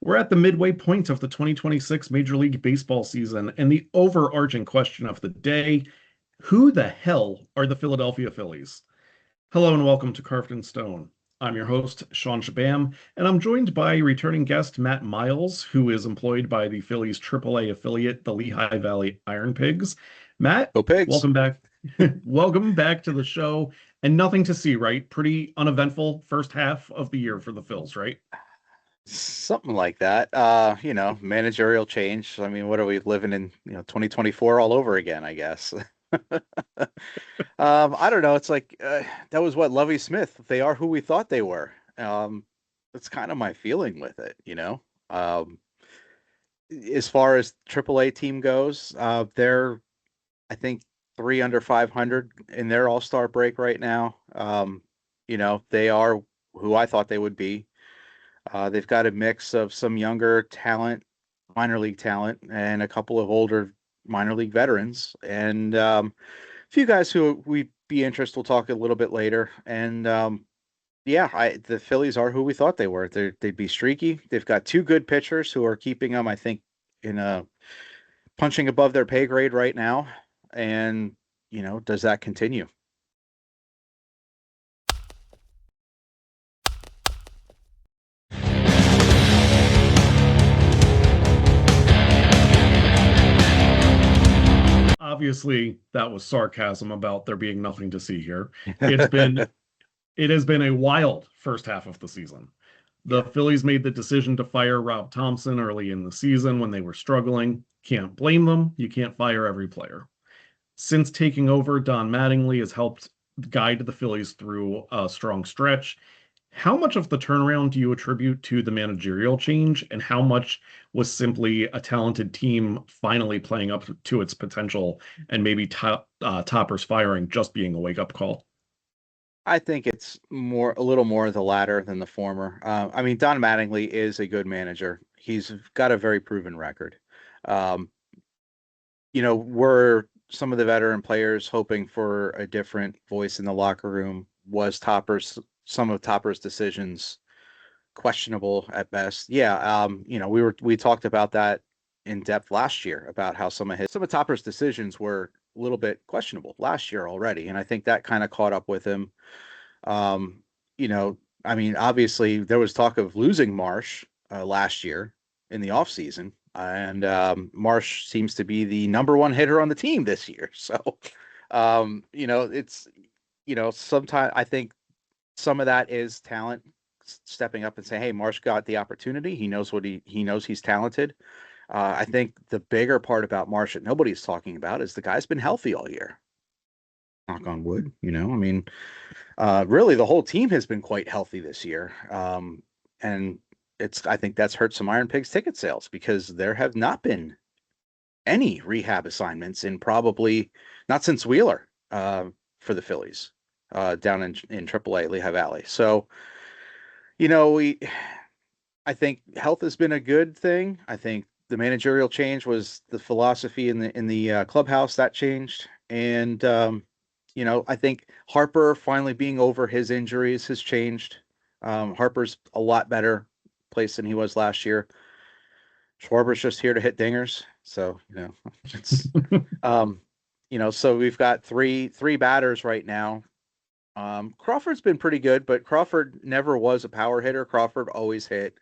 We're at the midway point of the 2026 Major League Baseball season, and the overarching question of the day, who the hell are the Philadelphia Phillies? Hello and welcome to Carved in Stone. I'm your host, Shawn Chabam, and I'm joined by returning guest Matt Miles, who is employed by the Phillies AAA affiliate, the Lehigh Valley IronPigs. Matt, Go Pigs. welcome back. Welcome back to the show. And nothing to see, right? Pretty uneventful first half of the year for the Phils, right? Something like that. Managerial change. I mean, what are we living in, 2024 all over again, I guess. I don't know. It's like that was what Lovey Smith. They are who we thought they were. That's kind of my feeling with it. As far as AAA team goes, they're I think three under 500 in their All-Star break right now. They are who I thought they would be. They've got a mix of some younger talent, minor league talent, and a couple of older minor league veterans, and a few guys who we'd be interested. We'll talk a little bit later. And yeah, the Phillies are who we thought they were. They'd be streaky. They've got two good pitchers who are keeping them, I think, in a punching above their pay grade right now. And does that continue? Obviously, that was sarcasm about there being nothing to see here. It's been it has been a wild first half of the season. The Yeah. Phillies made the decision to fire Rob Thomson early in the season when they were struggling. Can't blame them. You can't fire every player. Since taking over, Don Mattingly has helped guide the Phillies through a strong stretch. How much of the turnaround do you attribute to the managerial change, and how much was simply a talented team finally playing up to its potential and maybe Topper's firing just being a wake-up call? I think it's a little more the latter than the former. I mean, Don Mattingly is a good manager. He's got a very proven record. Um, were some of the veteran players hoping for a different voice in the locker room? Was some of Topper's decisions questionable at best? Yeah. We talked about that in depth last year about how some of Topper's decisions were a little bit questionable last year already, and I think that kind of caught up with him. Um, I mean, obviously there was talk of losing Marsh last year in the offseason, and Marsh seems to be the number one hitter on the team this year. So, it's sometimes I think some of that is talent stepping up and saying, "Hey, Marsh got the opportunity. He knows he knows he's talented." I think the bigger part about Marsh that nobody's talking about is the guy's been healthy all year. Knock on wood. I mean, really, the whole team has been quite healthy this year. And I think that's hurt some Iron Pigs ticket sales because there have not been any rehab assignments in probably not since Wheeler for the Phillies down in AAA Lehigh Valley. So, you know, we, I think health has been a good thing. I think the managerial change was the philosophy in the clubhouse that changed. And, I think Harper finally being over his injuries has changed. Harper's a lot better place than he was last year. Schwarber's just here to hit dingers. So, it's, um, so we've got three batters right now. Crawford's been pretty good, but Crawford never was a power hitter. Crawford always hit,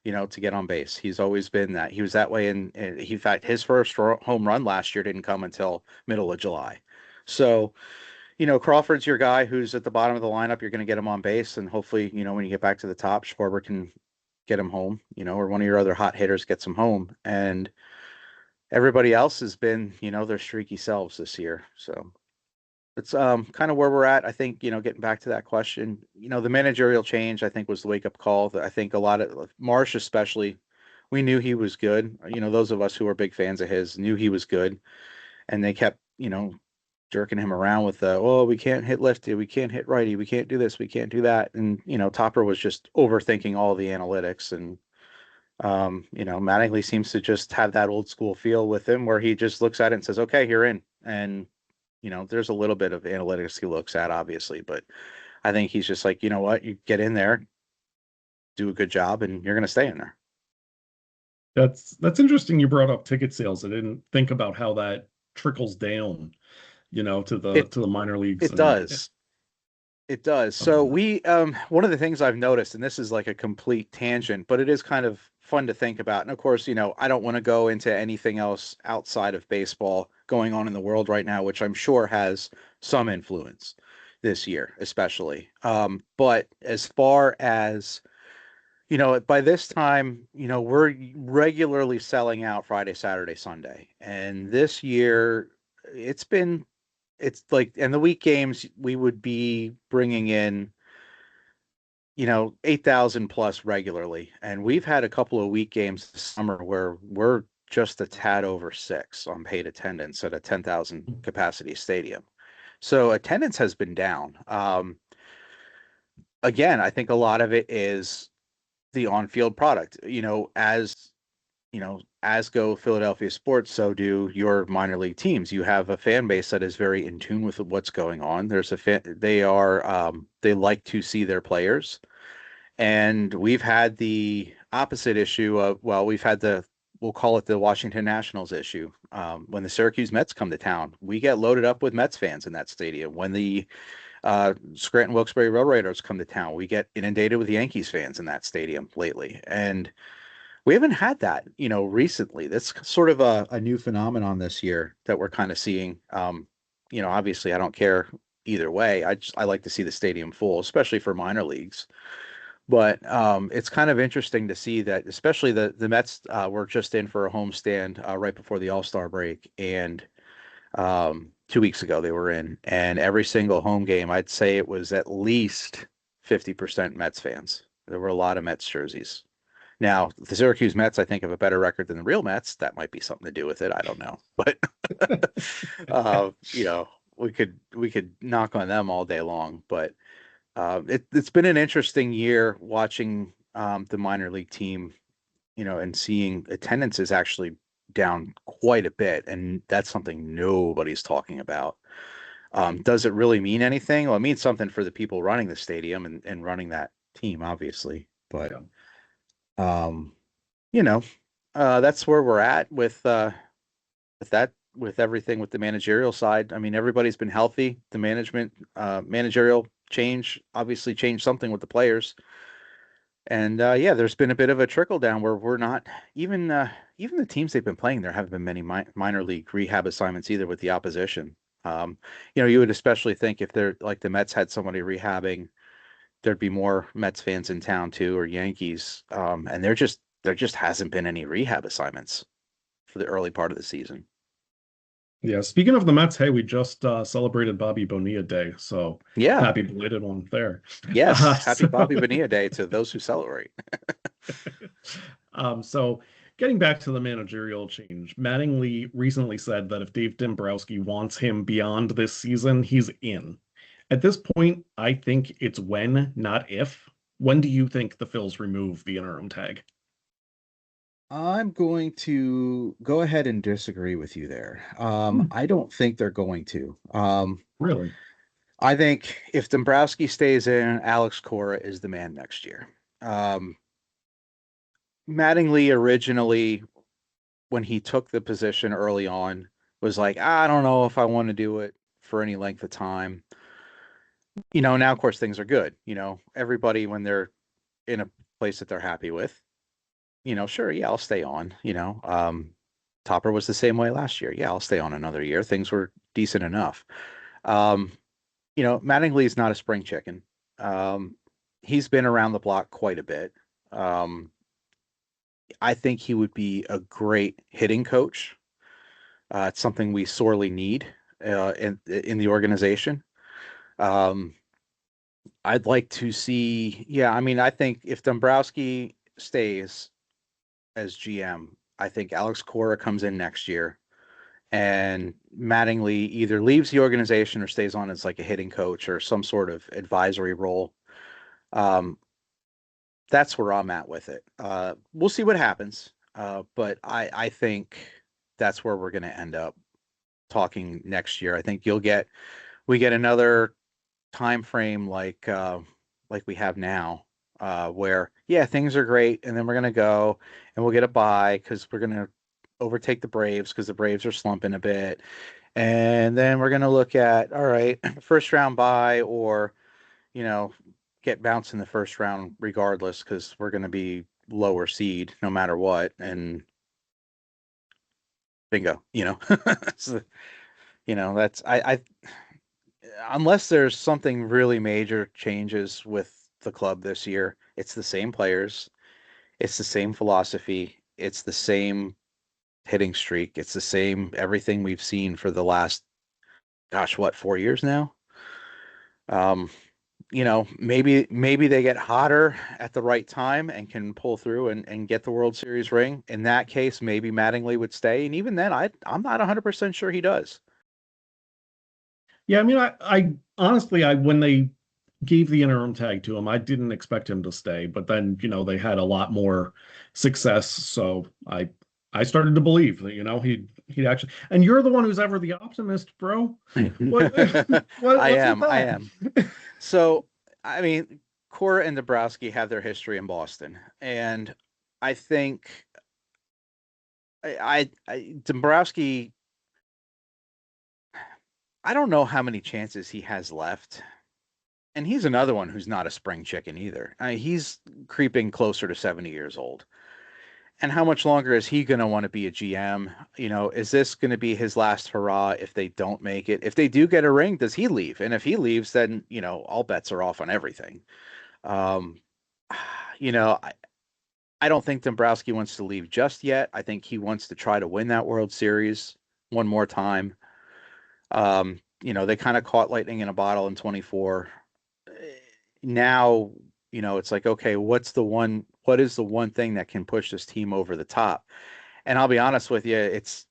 to get on base. He's always been that. He was that way. In fact, his first home run last year didn't come until middle of July. So, Crawford's your guy who's at the bottom of the lineup. You're going to get him on base, and hopefully, when you get back to the top, Schwarber can get him home, or one of your other hot hitters gets him home. And everybody else has been, their streaky selves this year. So it's kind of where we're at. I think, getting back to that question, the managerial change, I think, was the wake up call. I think a lot of Marsh, especially, we knew he was good. Those of us who are big fans of his knew he was good, and they kept, jerking him around with the, oh, we can't hit lefty, we can't hit righty, we can't do this, we can't do that. And, Topper was just overthinking all the analytics. And, Mattingly seems to just have that old school feel with him where he just looks at it and says, okay, you're in. And, there's a little bit of analytics he looks at, obviously, but I think he's just like, you know what, you get in there, do a good job, and you're going to stay in there. That's interesting you brought up ticket sales. I didn't think about how that trickles down, It to the minor leagues it and does. It does. So um, we one of the things I've noticed, and this is like a complete tangent, but it is kind of fun to think about. And of course, I don't want to go into anything else outside of baseball going on in the world right now, which I'm sure has some influence this year, especially. But as far as by this time, we're regularly selling out Friday, Saturday, Sunday. And this year, it's been, it's like, and the week games, we would be bringing in, 8,000 plus regularly. And we've had a couple of week games this summer where we're just a tad over six on paid attendance at a 10,000 capacity stadium. So attendance has been down. Again, I think a lot of it is the on-field product. As go Philadelphia sports, so do your minor league teams. You have a fan base that is very in tune with what's going on. They like to see their players, and we've had the opposite issue of, well, we'll call it the Washington Nationals issue. When the Syracuse Mets come to town, we get loaded up with Mets fans in that stadium. When the Scranton Wilkes-Barre Rail Raiders come to town, we get inundated with Yankees fans in that stadium lately. And we haven't had that, recently. That's sort of a new phenomenon this year that we're kind of seeing. Obviously I don't care either way. I like to see the stadium full, especially for minor leagues. But it's kind of interesting to see that, especially the Mets were just in for a homestand right before the All-Star break, and 2 weeks ago they were in, and every single home game, I'd say it was at least 50% Mets fans. There were a lot of Mets jerseys. Now, the Syracuse Mets, I think, have a better record than the real Mets. That might be something to do with it. I don't know, but uh, you know, we could knock on them all day long. But it's been an interesting year watching the minor league team, and seeing attendance is actually down quite a bit, and that's something nobody's talking about. Does it really mean anything? Well, it means something for the people running the stadium and running that team, obviously. But yeah. um, you know, that's where we're at with everything with the managerial side. I mean, everybody's been healthy. The managerial change obviously changed something with the players. And yeah, there's been a bit of a trickle down where we're not even the teams they've been playing. There haven't been many minor league rehab assignments either with the opposition. Um, you would especially think if they're like the Mets had somebody rehabbing, there'd be more Mets fans in town too, or Yankees. And there just hasn't been any rehab assignments for the early part of the season. Yeah, speaking of the Mets, hey, we just celebrated Bobby Bonilla Day, so Yeah. happy belated one there. Yes. Happy Bobby So, Bonilla Day to those who celebrate. so getting back to the managerial change, Mattingly recently said that if Dave Dombrowski wants him beyond this season, he's in. At this point, I think it's when, not if. When do you think the Phils remove the interim tag? I'm going to go ahead and disagree with you there. Hmm, I don't think they're going to. really? I think if Dombrowski stays in, Alex Cora is the man next year. Um, Mattingly originally, when he took the position early on, was like, I don't know if I want to do it for any length of time. Now of course things are good. Everybody when they're in a place that they're happy with, sure, yeah, I'll stay on. Topper was the same way last year. Yeah, I'll stay on another year. Things were decent enough. Um, Mattingly is not a spring chicken. Um, he's been around the block quite a bit. Um, I think he would be a great hitting coach. It's something we sorely need in the organization. Um, I'd like to see. Yeah, I mean, I think if Dombrowski stays as GM, I think Alex Cora comes in next year, and Mattingly either leaves the organization or stays on as like a hitting coach or some sort of advisory role. Um, that's where I'm at with it. We'll see what happens, but I think that's where we're going to end up talking next year. I think we get another time frame like we have now. where, yeah, things are great, and then we're going to go and we'll get a bye because we're going to overtake the Braves because the Braves are slumping a bit. And then we're going to look at, all right, first round bye or, get bounced in the first round regardless because we're going to be lower seed no matter what. And bingo, so, that's, unless there's something really major changes with the club this year, it's the same players, it's the same philosophy, it's the same hitting streak, it's the same everything we've seen for the last, gosh, what, 4 years now? Um, maybe they get hotter at the right time and can pull through and get the World Series ring. In that case, maybe Mattingly would stay, and even then, I'm not 100% sure he does. Yeah, I mean, I honestly, when they gave the interim tag to him, I didn't expect him to stay, but then, they had a lot more success, so I started to believe that, he'd actually. And you're the one who's ever the optimist, bro. What, what's with I that? am. So, I mean, Cora and Dombrowski have their history in Boston, and I think Dombrowski, I don't know how many chances he has left. And he's another one who's not a spring chicken either. He's creeping closer to 70 years old. And how much longer is he going to want to be a GM? Is this going to be his last hurrah if they don't make it? If they do get a ring, does he leave? And if he leaves, then, all bets are off on everything. Um, I, I don't think Dombrowski wants to leave just yet. I think he wants to try to win that World Series one more time. They kind of caught lightning in a bottle in 24. Now, it's like, okay, what is the one thing that can push this team over the top? And I'll be honest with you, it's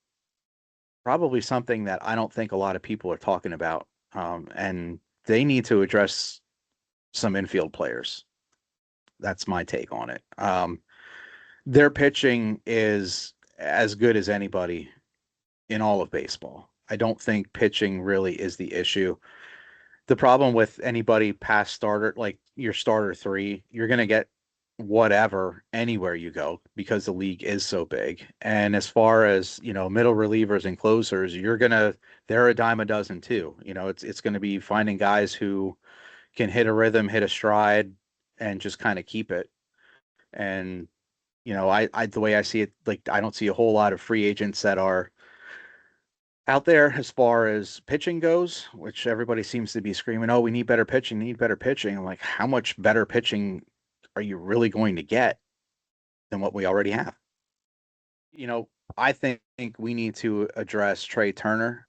probably something that I don't think a lot of people are talking about. And they need to address some infield players. That's my take on it. Their pitching is as good as anybody in all of baseball. I don't think pitching really is the issue. The problem with anybody past starter, like your starter three, you're going to get whatever anywhere you go because the league is so big. And as far as, middle relievers and closers, they're a dime a dozen too. It's going to be finding guys who can hit a rhythm, hit a stride, and just kind of keep it. And, the way I see it, like, I don't see a whole lot of free agents that are out there as far as pitching goes, which everybody seems to be screaming, oh, we need better pitching, need better pitching. I'm like, how much better pitching are you really going to get than what we already have? I think we need to address Trey Turner.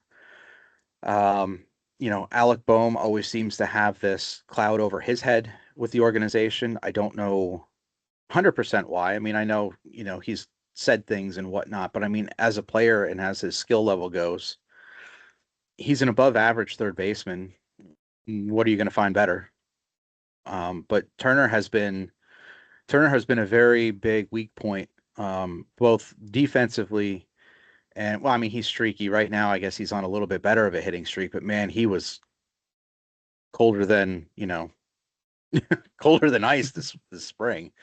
Um, Alec Boehm always seems to have this cloud over his head with the organization. I don't know 100% why. I mean, I know, he's said things and whatnot, but I mean, as a player and as his skill level goes, he's an above average third baseman. What are you going to find better? But Turner has been a very big weak point, both defensively and, well, I mean, he's streaky right now. I guess he's on a little bit better of a hitting streak, but man, he was colder than, colder than ice this spring.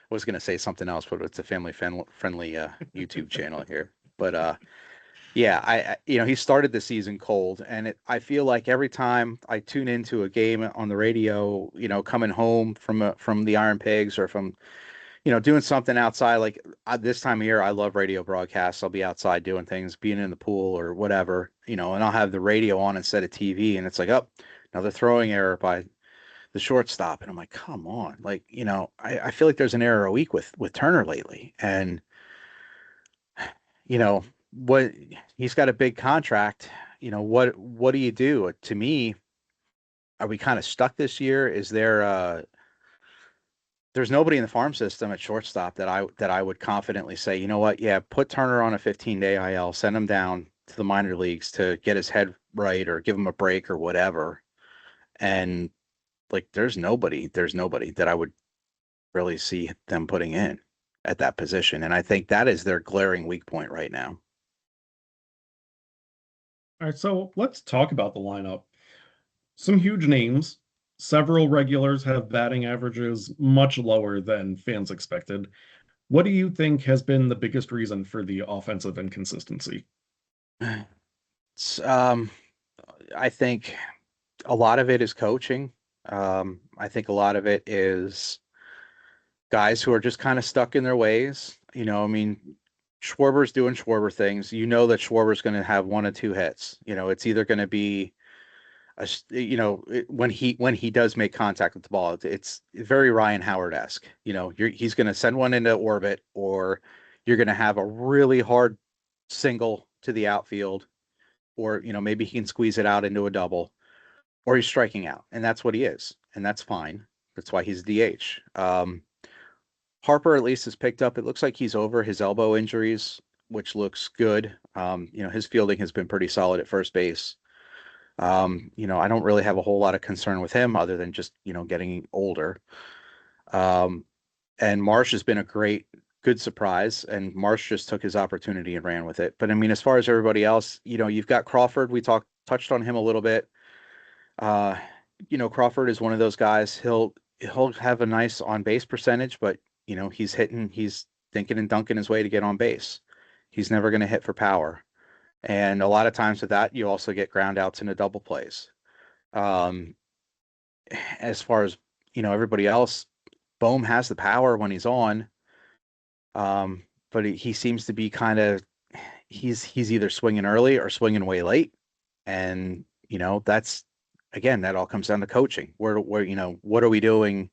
I was going to say something else, but it's a family friendly YouTube channel here. But yeah, he started the season cold, and I feel like every time I tune into a game on the radio, coming home from the Iron Pigs or from, doing something outside, like this time of year, I love radio broadcasts. I'll be outside doing things, being in the pool or whatever, and I'll have the radio on instead of TV, and it's like, oh, another throwing error by the shortstop, and I'm like, come on, like, I feel like there's an error a week with Turner lately, and what he's got a big contract. What do you do? To me, are we kind of stuck this year? Is there's nobody in the farm system at shortstop that I would confidently say, you know what, yeah, put Turner on a 15-day IL, send him down to the minor leagues to get his head right or give him a break or whatever. And like there's nobody that I would really see them putting in at that position. And I think that is their glaring weak point right now. All right, so let's talk about the lineup. Some huge names. Several regulars have batting averages much lower than fans expected. What do you think has been the biggest reason for the offensive inconsistency? It's, I think a lot of it is coaching. I think a lot of it is guys who are just kind of stuck in their ways. I mean, Schwarber's doing Schwarber things. You know that Schwarber's going to have one or two hits. It's either going to be when he does make contact with the ball, it's very Ryan Howard-esque. He's going to send one into orbit, or you're going to have a really hard single to the outfield, or maybe he can squeeze it out into a double, or he's striking out, and that's what he is, and that's fine. That's why he's DH. Harper at least has picked up. It looks like he's over his elbow injuries, which looks good. His fielding has been pretty solid at first base. I don't really have a whole lot of concern with him other than just, getting older. And Marsh has been a good surprise, and Marsh just took his opportunity and ran with it. But I mean, as far as everybody else, you've got Crawford. We touched on him a little bit. Crawford is one of those guys. He'll have a nice on base percentage, but he's thinking and dunking his way to get on base. He's never going to hit for power. And a lot of times with that, you also get ground outs into double plays. As far as, everybody else, Bohm has the power when he's on. But he seems to be he's either swinging early or swinging way late. And, that all comes down to coaching. Where what are we doing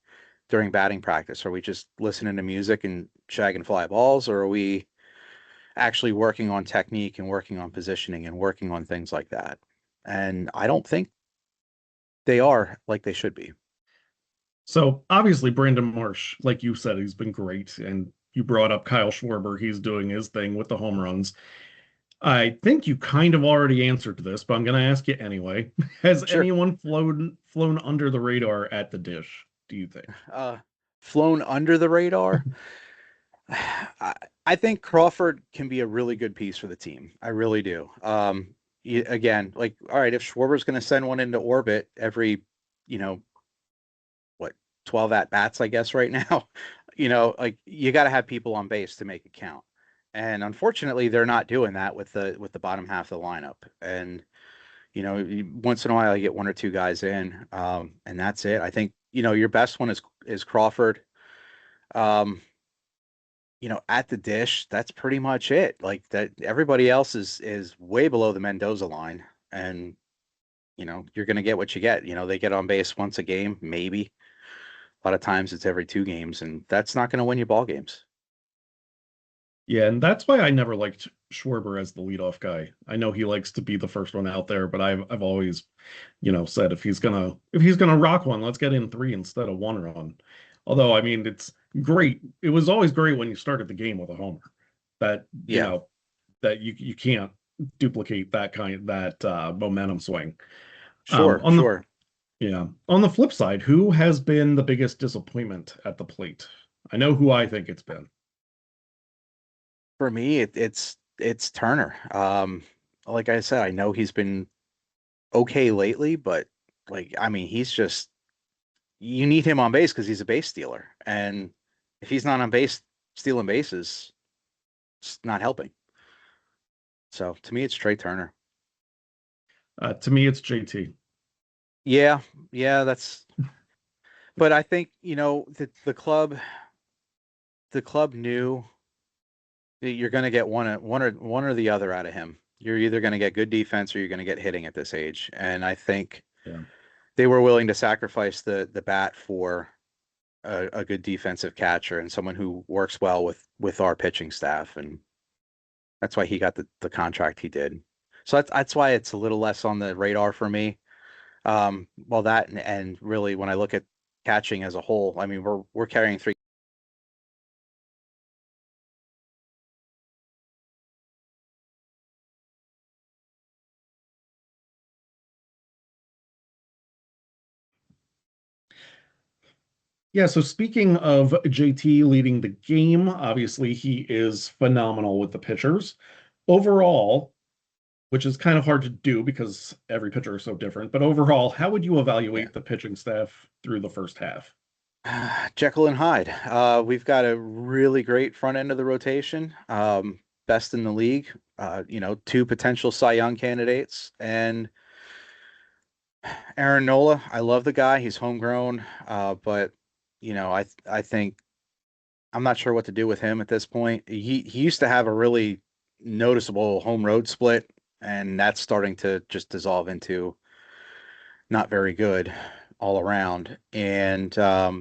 during batting practice? Are we just listening to music and shagging fly balls, or are we actually working on technique and working on positioning and working on things like that? And I don't think they are like they should be. So obviously Brandon Marsh, like you said, he's been great. And you brought up Kyle Schwarber. He's doing his thing with the home runs. I think you kind of already answered this, but I'm going to ask you anyway. Has Sure. anyone flown under the radar at the dish, do you think? Flown under the radar. I think Crawford can be a really good piece for the team. I really do. Again, like, all right, if Schwarber's going to send one into orbit every, what, 12 at bats, I guess, right now, like, you got to have people on base to make it count. And unfortunately, they're not doing that with the bottom half of the lineup. And once in a while, you get one or two guys in, and that's it. I think your best one is Crawford. At the dish, that's pretty much it. Like that, everybody else is way below the Mendoza line, and you're going to get what you get. They get on base once a game, maybe. A lot of times it's every 2 games, and that's not going to win you ball games. Yeah, and that's why I never liked Schwarber as the leadoff guy. I know he likes to be the first one out there, but I've always, said if he's gonna rock one, let's get in three instead of one run. Although, I mean, it's great. It was always great when you started the game with a homer. That, Yeah, that you can't duplicate that momentum swing. Um, sure, on the sure. on the flip side, who has been the biggest disappointment at the plate? I know who I think it's been. For me, it's Turner. Like I said, I know he's been okay lately, but like, I mean, you need him on base because he's a base stealer, and if he's not on base stealing bases, it's not helping. So to me, it's Trey Turner. To me, it's JT. Yeah, yeah, but I think, the club knew that you're going to get one or the other out of him. You're either going to get good defense or you're going to get hitting at this age. And I think Yeah. they were willing to sacrifice the bat for a good defensive catcher and someone who works well with our pitching staff, and that's why he got the contract he did. So that's why it's a little less on the radar for me. Well, that and really when I look at catching as a whole, I mean we're carrying three. Yeah, so speaking of JT leading the game, obviously he is phenomenal with the pitchers. Overall, which is kind of hard to do because every pitcher is so different. But overall, how would you Yeah. evaluate the pitching staff through the first half? Jekyll and Hyde. We've got a really great front end of the rotation, best in the league. Two potential Cy Young candidates, and Aaron Nola. I love the guy. He's homegrown, but I think I'm not sure what to do with him at this point. He used to have a really noticeable home road split, and that's starting to just dissolve into not very good all around. And I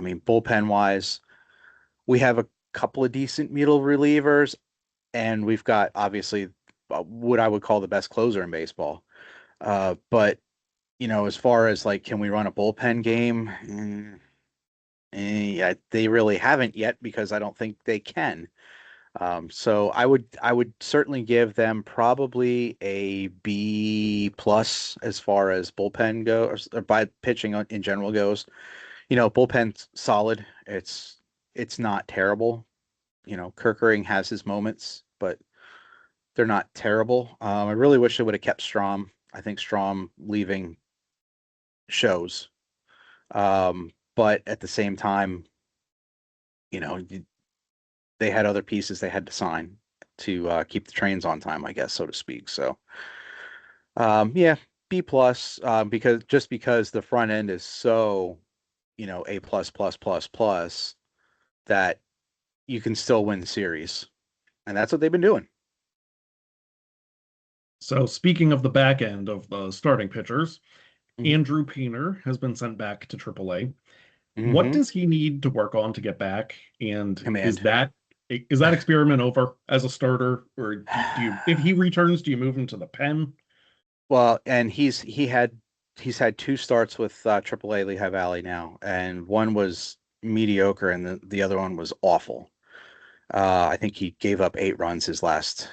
mean, bullpen wise, we have a couple of decent middle relievers, and we've got obviously what I would call the best closer in baseball. But as far as like, can we run a bullpen game? Yeah, they really haven't yet because I don't think they can. So I would certainly give them probably a B plus as far as bullpen goes, or by pitching in general goes. Bullpen's solid. It's not terrible. Kerkering has his moments, but they're not terrible. I really wish they would have kept Strom. I think Strom leaving shows. But at the same time, you know, they had other pieces they had to sign to keep the trains on time, I guess, so to speak. So, yeah, B plus, because the front end is so, A plus plus plus plus that you can still win the series, and that's what they've been doing. So, speaking of the back end of the starting pitchers, Mhm. Andrew Painter has been sent back to AAA. What Mm-hmm. does he need to work on to get back? And is Command. that experiment over as a starter, or if he returns, do you move him to the pen? Well, and he's had two starts with AAA Lehigh Valley now, and one was mediocre, and the other one was awful. I think he gave up 8 runs his last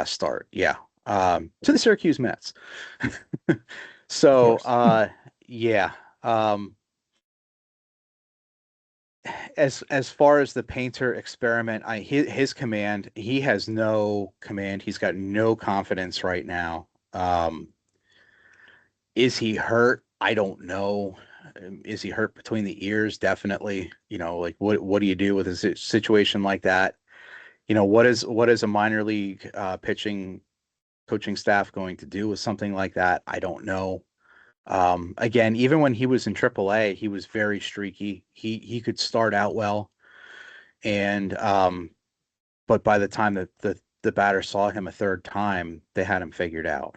start. Yeah, to the Syracuse Mets. Of So, course. yeah. Um, as far as the Painter experiment, his command, he has no command. He's got no confidence right now. Is he hurt? I don't know. Is he hurt between the ears? Definitely. Like what do you do with a situation like that? What is a minor league pitching coaching staff going to do with something like that? I don't know. Again, even when he was in AAA, he was very streaky. He could start out well, and but by the time that the batter saw him a third time, they had him figured out.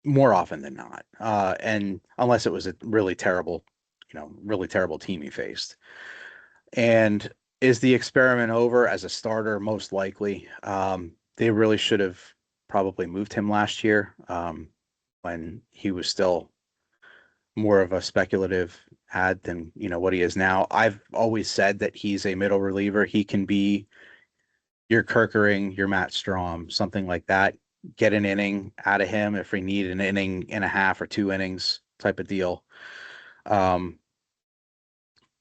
More often than not. And unless it was a really terrible team he faced. And is the experiment over as a starter? Most likely. They really should have probably moved him last year, when he was still more of a speculative ad than what he is now. I've always said that he's a middle reliever. He can be your Kerkering, your Matt Strom, something like that. Get an inning out of him if we need an inning and a half or 2 innings type of deal. Um,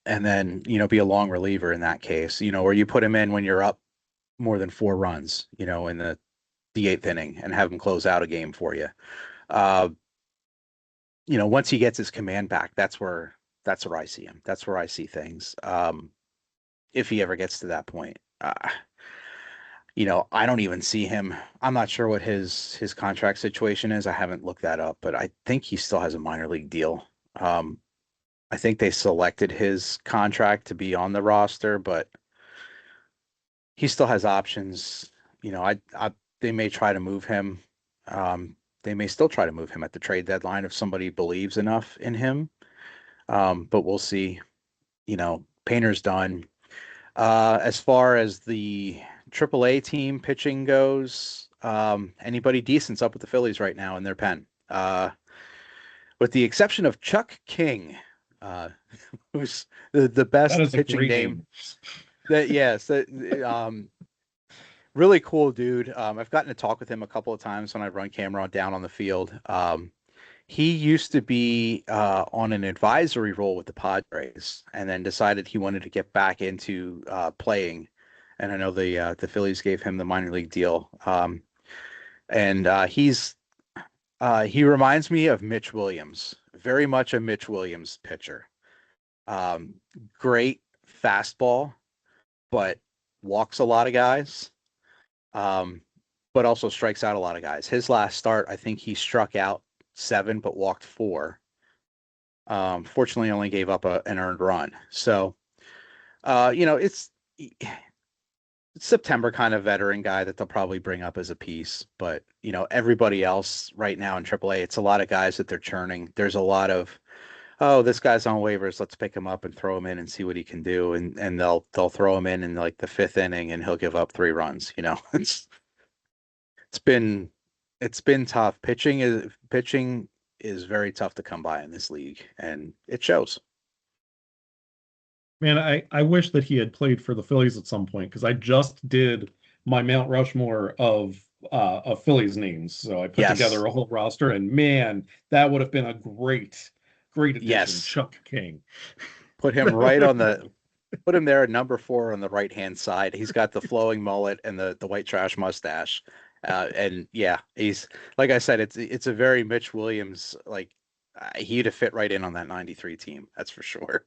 and then, be a long reliever in that case, where you put him in when you're up more than 4 runs, in the eighth inning and have him close out a game for you. Uh, once he gets his command back, that's where I see him. That's where I see things. If he ever gets to that point. I don't even see him. I'm not sure what his contract situation is. I haven't looked that up, but I think he still has a minor league deal. Um, I think they selected his contract to be on the roster, but he still has options. They may try to move him. They may still try to move him at the trade deadline if somebody believes enough in him. But we'll see. Painter's done. As far as the AAA team pitching goes, anybody decent's up with the Phillies right now in their pen, with the exception of Chuck King, uh, who's the That best is a pitching great name. name. That yes, really cool dude. I've gotten to talk with him a couple of times when I run camera down on the field. He used to be on an advisory role with the Padres, and then decided he wanted to get back into playing and I know the Phillies gave him the minor league deal. And he reminds me of Mitch Williams, very much a Mitch Williams pitcher. Um, Great fastball, but walks a lot of guys. But also strikes out a lot of guys. His last start, I think he struck out 7, but walked 4. Fortunately, only gave up an earned run. So, it's September kind of veteran guy that they'll probably bring up as a piece. But, everybody else right now in AAA, it's a lot of guys that they're churning. There's a lot of, oh, this guy's on waivers. Let's pick him up and throw him in and see what he can do. And they'll throw him in like the 5th inning and he'll give up 3 runs. It's been tough. Pitching is very tough to come by in this league, and it shows. Man, I wish that he had played for the Phillies at some point, because I just did my Mount Rushmore of Phillies names. So I put together a whole roster, and man, that would have been a great addition. Yes. Chuck King. Put him right on put him there at number 4 on the right-hand side. He's got the flowing mullet and the white trash mustache. And yeah, he's, like I said, it's a very Mitch Williams, like he'd have fit right in on that 93 team. That's for sure.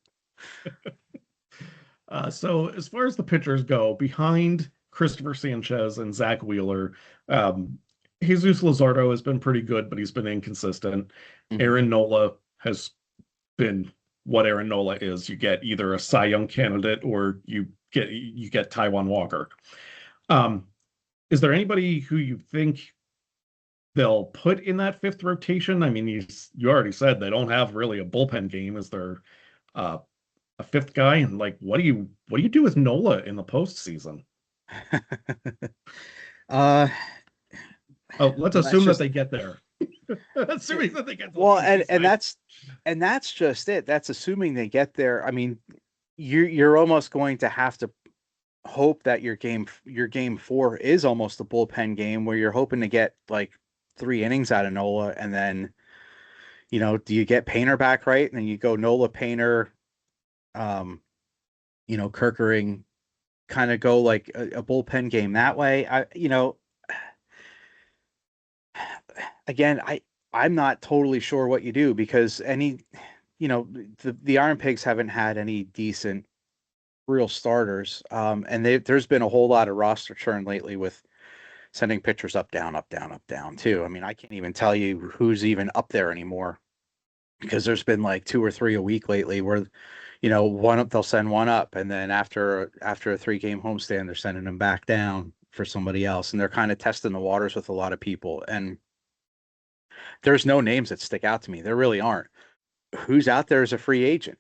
So as far as the pitchers go, behind Cristopher Sánchez and Zack Wheeler, Jesús Luzardo has been pretty good, but he's been inconsistent. Mm-hmm. Aaron Nola has been what Aaron Nola is. You get either a Cy Young candidate or you get Taijuan Walker. Is there anybody who you think they'll put in that 5th rotation? I mean, you already said they don't have really a bullpen game. Is there a 5th guy? And like, what do you do with Nola in the postseason? Let's assume that they get there. Assuming that they get there. Well, and that's just it. That's assuming they get there. I mean, you're almost going to have to hope that your game 4 is almost a bullpen game, where you're hoping to get like 3 innings out of Nola, and then do you get Painter back, right? And then you go Nola, Painter, Kerkering, kind of go like a bullpen game that way. I'm not totally sure what you do, because the IronPigs haven't had any decent real starters. And there's been a whole lot of roster churn lately with sending pitchers up, down, up, down, up, down too. I mean, I can't even tell you who's even up there anymore, because there's been like 2 or 3 a week lately where, they'll send one up, and then after a 3-game homestand, they're sending them back down for somebody else. And they're kind of testing the waters with a lot of people. And there's no names that stick out to me. There really aren't. Who's out there as a free agent?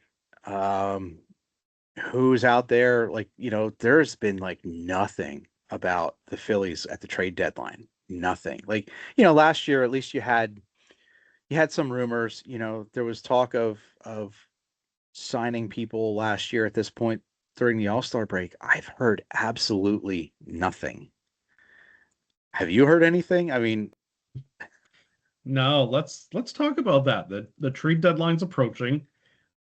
Who's out there? Like, there's been like nothing about the Phillies at the trade deadline. Nothing. Like, last year, at least you had some rumors. There was talk of signing people last year at this point during the All-Star break. I've heard absolutely nothing. Have you heard anything? I mean, no. Let's talk about that. The trade deadline's approaching.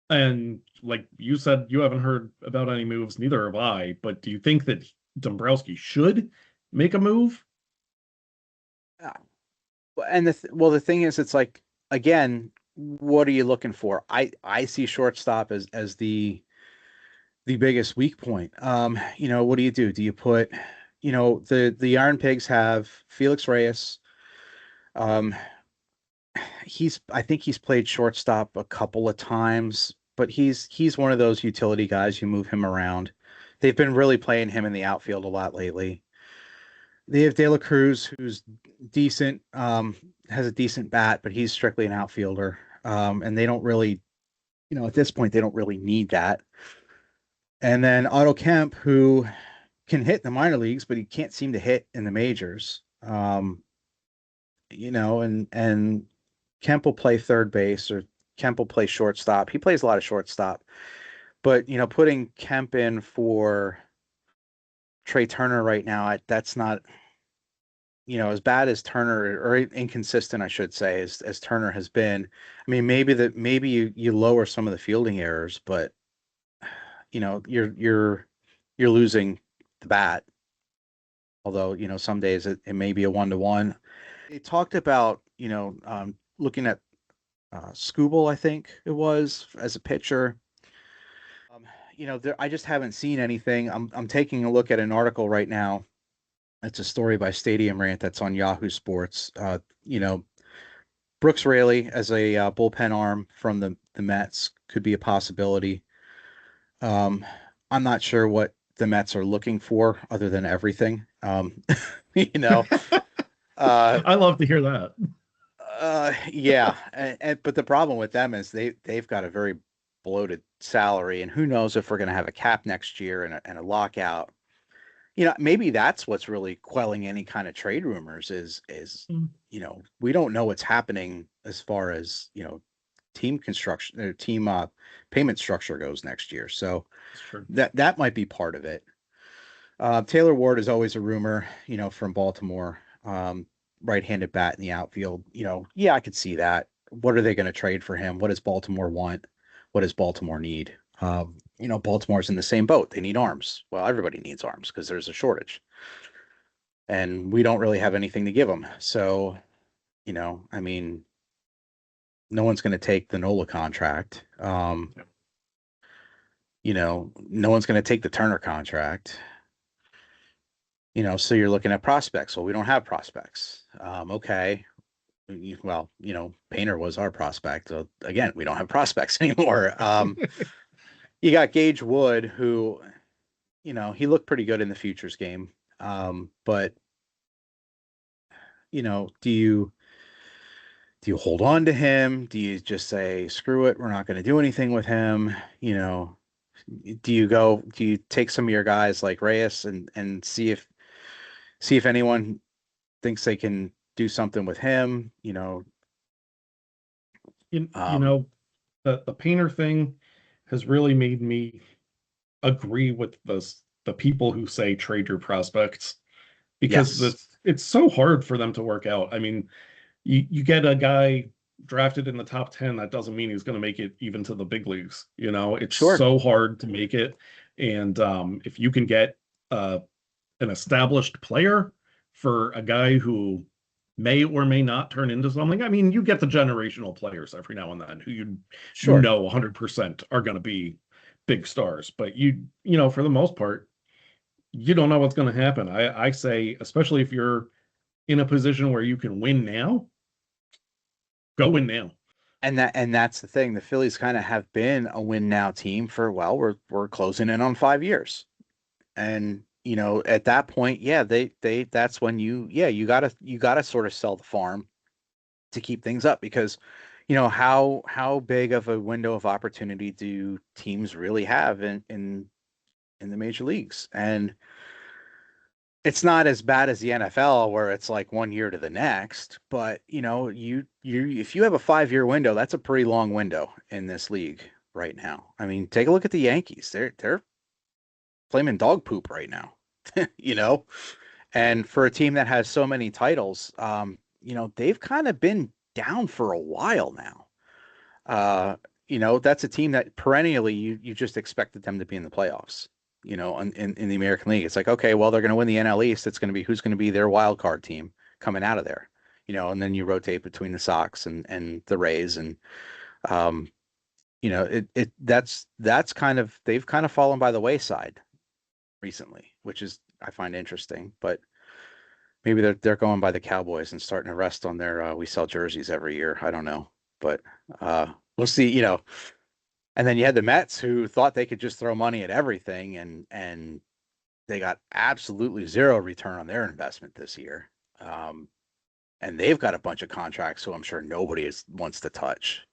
And like you said, you haven't heard about any moves, neither have I. But do you think that Dombrowski should make a move? And the thing is, it's like, again, what are you looking for? I see shortstop as the biggest weak point. What do you do? Do you put, the IronPigs have Felix Reyes. I think he's played shortstop a couple of times, but he's one of those utility guys. You move him around. They've been really playing him in the outfield a lot lately. They have De La Cruz, who's decent, has a decent bat, but he's strictly an outfielder. And they don't really, at this point, they don't really need that. And then Otto Kemp, who can hit in the minor leagues, but he can't seem to hit in the majors. And Kemp will play third base, or Kemp will play shortstop. He plays a lot of shortstop. But, putting Kemp in for Trey Turner right now, that's not, as bad as Turner, or inconsistent, I should say, as Turner has been. I mean, maybe you lower some of the fielding errors, but you're losing the bat. Although, some days it may be a 1-to-1. They talked about, looking at Scooble, I think it was, as a pitcher. I just haven't seen anything. I'm taking a look at an article right now. It's a story by Stadium Rant that's on Yahoo Sports. Brooks Raley as a bullpen arm from the Mets could be a possibility. I'm not sure what the Mets are looking for other than everything. You know, I love to hear that. yeah, but the problem with them is they've got a very bloated salary, and who knows if we're going to have a cap next year and a lockout. Maybe that's what's really quelling any kind of trade rumors is we don't know what's happening as far as team construction or team payment structure goes next year. So that might be part of it. Taylor Ward is always a rumor, from Baltimore. Right-handed bat in the outfield. I could see that. What are they going to trade for him? What does Baltimore want? What does Baltimore need? Baltimore's in the same boat. They need arms. Well, everybody needs arms because there's a shortage. And we don't really have anything to give them. So, no one's going to take the Nola contract. No one's going to take the Turner contract. So you're looking at prospects. Well, we don't have prospects. Okay. Well, Painter was our prospect. So again, we don't have prospects anymore. You got Gage Wood, who, he looked pretty good in the futures game. But, do you hold on to him? Do you just say, screw it, we're not going to do anything with him? Do you take some of your guys like Reyes and see if anyone thinks they can do something with him? The Painter thing has really made me agree with the people who say trade your prospects, because it's so hard for them to work out. I mean, you get a guy drafted in the top 10, that doesn't mean he's going to make it even to the big leagues. It's so hard to make it. And if you can get an established player for a guy who may or may not turn into something. I mean, you get the generational players every now and then who you know 100% are going to be big stars, but for the most part, you don't know what's going to happen. I say, especially if you're in a position where you can win now, go win now. And that's the thing. The Phillies kind of have been a win now team for, we're closing in on 5 years. And at that point, that's when you gotta sort of sell the farm to keep things up, because how big of a window of opportunity do teams really have in the major leagues? And it's not as bad as the NFL where it's like 1 year to the next, but you if you have a 5-year window, that's a pretty long window in this league right now. I mean, take a look at the Yankees. They're flaming dog poop right now, and for a team that has so many titles, they've kind of been down for a while now. That's a team that perennially you just expected them to be in the playoffs, in the American League. It's like, okay, well, they're going to win the NL East. It's going to be who's going to be their wild card team coming out of there, and then you rotate between the Sox and the Rays, and that's kind of, they've kind of fallen by the wayside recently, which is, I find interesting. But maybe they're going by the Cowboys and starting to rest on their we sell jerseys every year. I don't know, but we'll see. And then you had the Mets, who thought they could just throw money at everything, and they got absolutely zero return on their investment this year. And they've got a bunch of contracts, so I'm sure nobody wants to touch.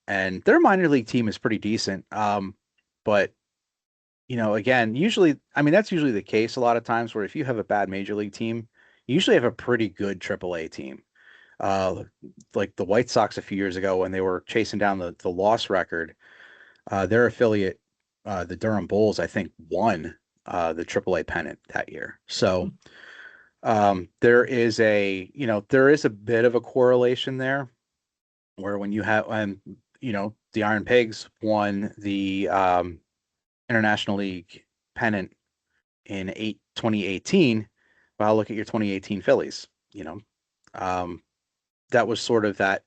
And their minor league team is pretty decent, but again, usually, I mean, that's usually the case a lot of times, where if you have a bad major league team, you usually have a pretty good AAA team. Like the White Sox a few years ago, when they were chasing down the loss record, their affiliate, the Durham Bulls, I think, won the AAA pennant that year. So there is a bit of a correlation there, where when you have, the Iron Pigs won the International League pennant in 2018, well, look at your 2018 Phillies. That was sort of that,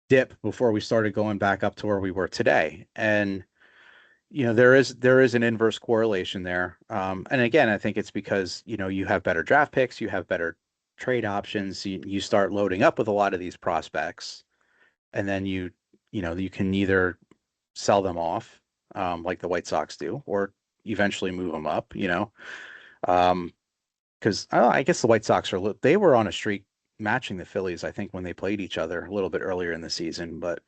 dip before we started going back up to where we were today. And there is an inverse correlation there. And again, I think it's because you have better draft picks, you have better trade options, you start loading up with a lot of these prospects, and then you can either sell them off, like the White Sox do, or eventually move them up. Because I guess the White Sox they were on a streak matching the Phillies, I think, when they played each other a little bit earlier in the season. But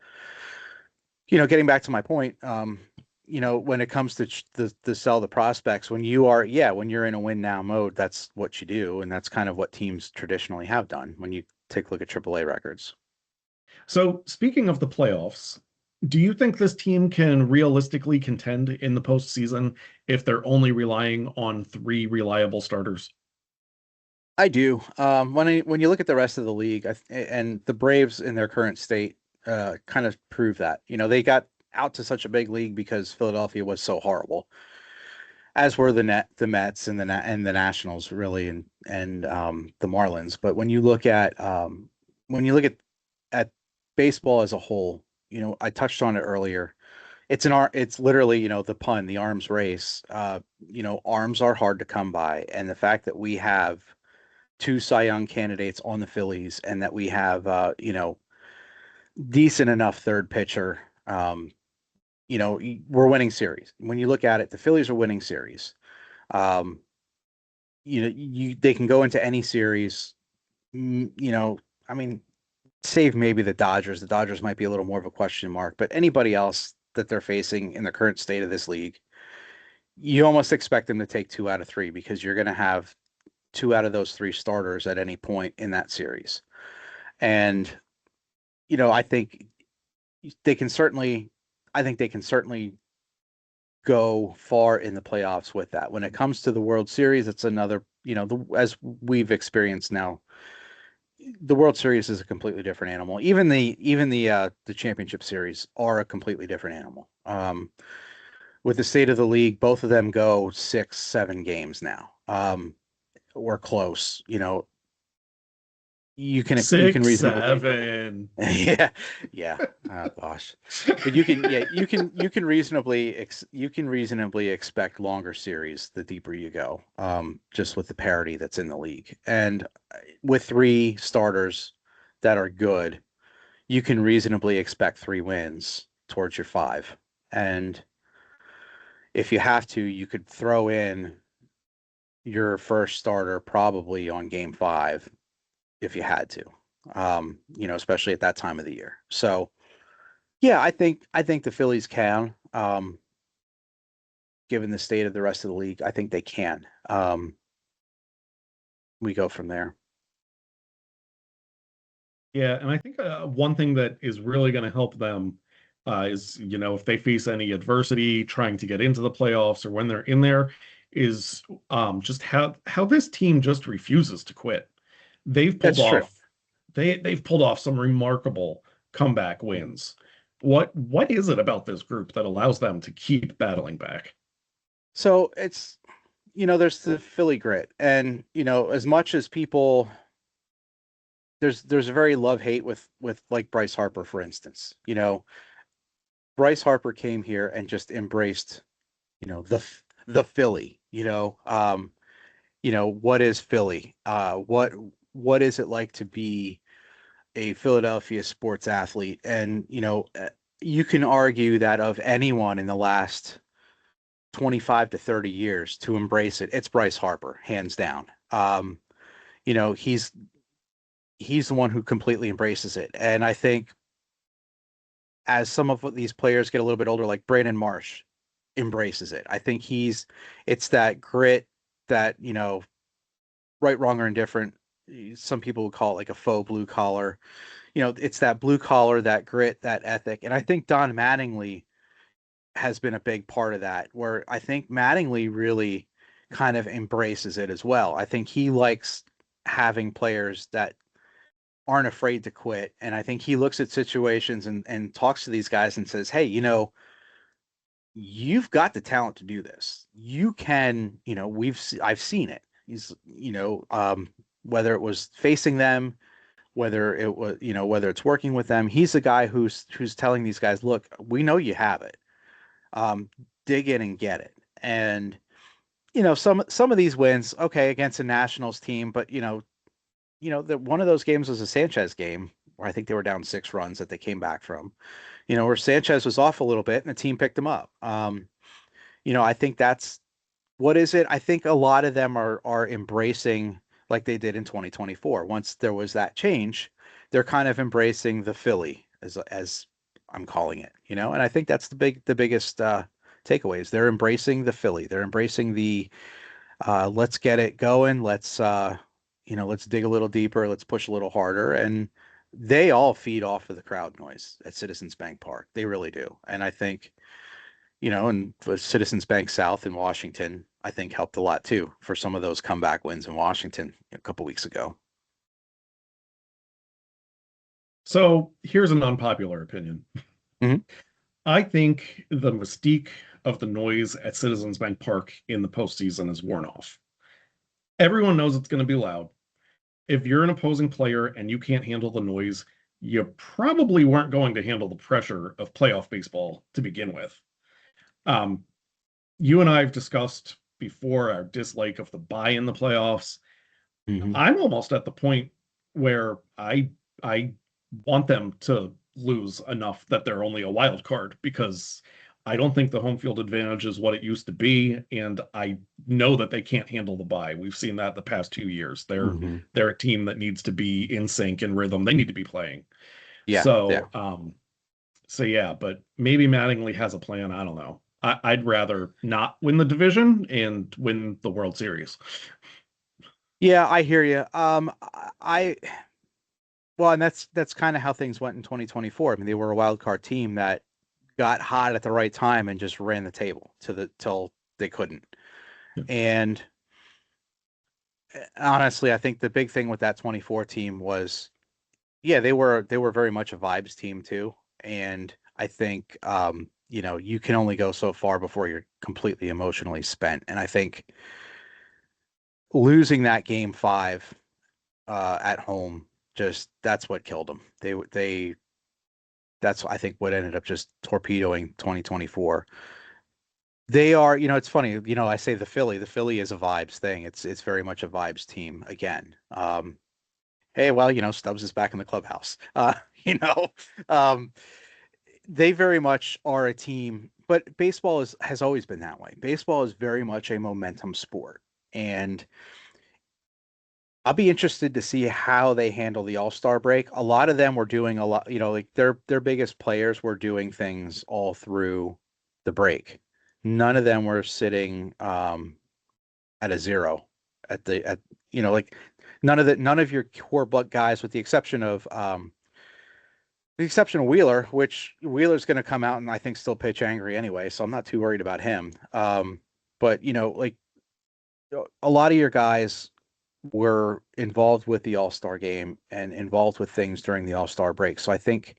getting back to my point, when it comes to sell the prospects, when you're in a win now mode, that's what you do, and that's kind of what teams traditionally have done when you take a look at AAA records. So, speaking of the playoffs, do you think this team can realistically contend in the postseason if they're only relying on 3 reliable starters? I do. When you look at the rest of the league, and the Braves in their current state kind of prove that. They got out to such a big league because Philadelphia was so horrible, as were the Mets and the Nationals, really, and the Marlins. But when you look at at baseball as a whole, I touched on it earlier. It's literally, the pun, the arms race. Arms are hard to come by, and the fact that we have 2 Cy Young candidates on the Phillies, and that we have decent enough third pitcher. We're winning series. When you look at it, the Phillies are winning series. They can go into any series. I mean, save maybe the Dodgers. The Dodgers might be a little more of a question mark, but anybody else that they're facing in the current state of this league, you almost expect them to take 2 out of 3, because you're going to have 2 out of those 3 starters at any point in that series. And, I think they can certainly go far in the playoffs with that. When it comes to the World Series, it's another, as we've experienced now, the World Series is a completely different animal. Even the championship series are a completely different animal. With the state of the league, both of them go 6, 7 games now. Or close. You can 6, reasonably 7. yeah. Oh, gosh. But you can reasonably expect longer series the deeper you go. Just with the parity that's in the league, and with 3 starters that are good, you can reasonably expect 3 wins towards your 5. And if you have to, you could throw in your first starter probably on game 5 if you had to, especially at that time of the year. So, yeah, I think the Phillies can, given the state of the rest of the league. I think they can. We go from there. Yeah, and I think one thing that is really going to help them is, if they face any adversity trying to get into the playoffs or when they're in there, is just how this team just refuses to quit. They've pulled That's true. off they've pulled off some remarkable comeback wins. What is it about this group that allows them to keep battling back? So it's, there's the Philly grit, and as much as people, there's a very love-hate with like Bryce Harper, for instance. Bryce Harper came here and just embraced, the Philly. What is Philly? What is it like to be a Philadelphia sports athlete? And you can argue that of anyone in the last 25 to 30 years to embrace it, it's Bryce Harper, hands down. He's the one who completely embraces it. And I think as some of these players get a little bit older, like Brandon Marsh embraces it. I think it's that grit that, right, wrong, or indifferent. Some people would call it like a faux blue collar. It's that blue collar, that grit, that ethic. And I think Don Mattingly has been a big part of that, where I think Mattingly really kind of embraces it as well. I think he likes having players that aren't afraid to quit. And I think he looks at situations and talks to these guys and says, hey, you've got the talent to do this. You can, I've seen it. He's, whether it was facing them, whether it was, whether it's working with them, he's the guy who's telling these guys, look, we know you have it. Um, dig in and get it. And some of these wins, okay, against a Nationals team, but one of those games was a Sanchez game where I think they were down 6 runs that they came back from. Where Sanchez was off a little bit and the team picked him up. I think that's what is it? I think a lot of them are embracing like they did in 2024. Once there was that change, they're kind of embracing the Philly as I'm calling it, and I think that's the biggest takeaways. They're embracing the Philly. They're embracing the let's get it going. Let's dig a little deeper. Let's push a little harder. And they all feed off of the crowd noise at Citizens Bank Park. They really do. And I think, and Citizens Bank South in Washington, I think helped a lot too for some of those comeback wins in Washington a couple weeks ago. So here's an unpopular opinion. Mm-hmm. I think the mystique of the noise at Citizens Bank Park in the postseason is worn off. Everyone knows it's going to be loud. If you're an opposing player and you can't handle the noise, you probably weren't going to handle the pressure of playoff baseball to begin with. You and I have discussed before our dislike of the bye in the playoffs. Mm-hmm. I'm almost at the point where I want them to lose enough that they're only a wild card, because I don't think the home field advantage is what it used to be, and I know that they can't handle the bye. We've seen that the past 2 years. They're a team that needs to be in sync and rhythm. They need to be playing. Yeah. So yeah, but maybe Mattingly has a plan. I don't know. I'd rather not win the division and win the World Series. Yeah, I hear you. Well, and that's kind of how things went in 2024. I mean, they were a wild card team that got hot at the right time and just ran the table till they couldn't. Yeah. And honestly, I think the big thing with that 24 team was, yeah, they were very much a vibes team too. And I think you can only go so far before you're completely emotionally spent. And I think losing that game 5 at home, that's what killed them. That's I think what ended up just torpedoing 2024. They are, it's funny, I say the Philly is a vibes thing. It's very much a vibes team again. Hey, well, Stubbs is back in the clubhouse. They very much are a team, but baseball has always been that way. Baseball is very much a momentum sport, and I'll be interested to see how they handle the All-Star break. A lot of them were doing a lot, like their biggest players were doing things all through the break. None of them were sitting at a zero like none of your core butt guys, with the exception of Wheeler, which Wheeler's going to come out and I think still pitch angry anyway, so I'm not too worried about him. But like a lot of your guys were involved with the All-Star game and involved with things during the All-Star break. So I think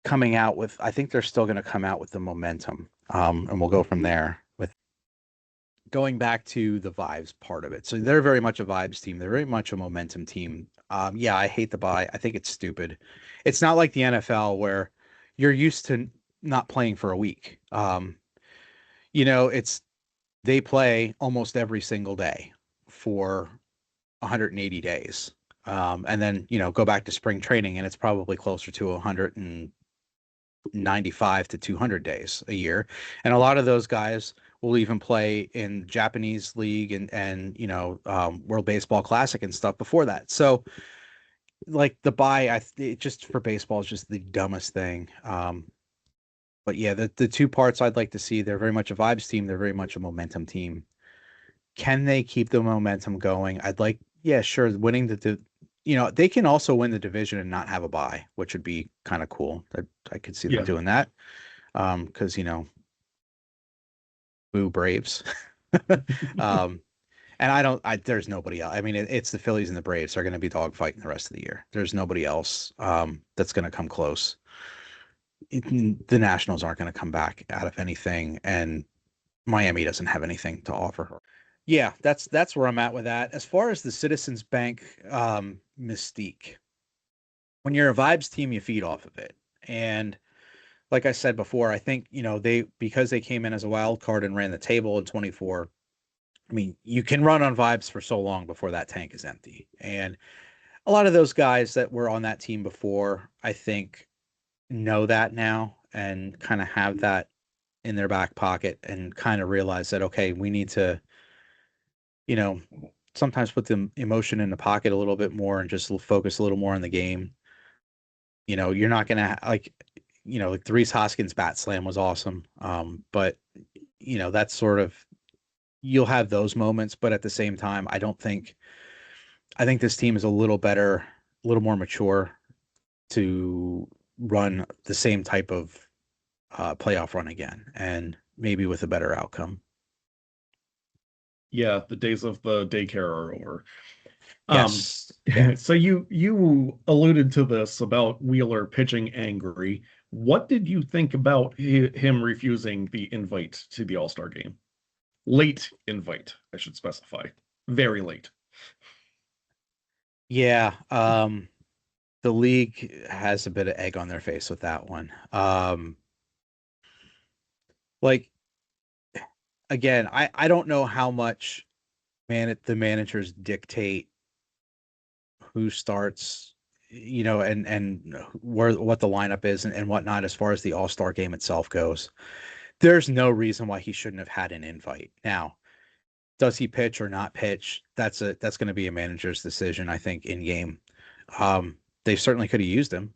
they're still going to come out with the momentum. And we'll go from there with going back to the vibes part of it. So they're very much a vibes team. They're very much a momentum team. Yeah, I hate the bye. I think it's stupid. It's not like the NFL where you're used to not playing for a week. They play almost every single day for 180 days. And then, go back to spring training and it's probably closer to 195 to 200 days a year. And a lot of those guys will even play in Japanese league and World Baseball Classic and stuff before that. So like the bye, it just for baseball is just the dumbest thing. But yeah, the two parts I'd like to see, they're very much a vibes team. They're very much a momentum team. Can they keep the momentum going? Yeah, sure. Winning they can also win the division and not have a bye, which would be kind of cool. I could see them doing that. Because, boo Braves. And there's nobody else. I mean, it's the Phillies and the Braves are going to be dogfighting the rest of the year. There's nobody else that's going to come close. the Nationals aren't going to come back out of anything, and Miami doesn't have anything to offer her. Yeah, that's where I'm at with that. As far as the Citizens Bank mystique, when you're a vibes team, you feed off of it. And like I said before, I think, because they came in as a wild card and ran the table in 24. I mean, you can run on vibes for so long before that tank is empty. And a lot of those guys that were on that team before, I think, know that now and kind of have that in their back pocket and kind of realize that, okay, we need to, sometimes put the emotion in the pocket a little bit more and just focus a little more on the game. You're not going to like the Reese Hoskins bat slam was awesome. But that's sort of, you'll have those moments, but at the same time, I think this team is a little better, a little more mature to run the same type of playoff run again, and maybe with a better outcome. Yeah, the days of the daycare are over. Yes. Yeah. So you alluded to this about Wheeler pitching angry. What did you think about him refusing the invite to the All-Star game? Late invite, I should specify. Very late. Yeah. The league has a bit of egg on their face with that one. Like, again, I don't know how much the managers dictate who starts, and what the lineup is and whatnot as far as the All-Star game itself goes. There's no reason why he shouldn't have had an invite. Now, does he pitch or not pitch? That's going to be a manager's decision, I think, in game. They certainly could have used him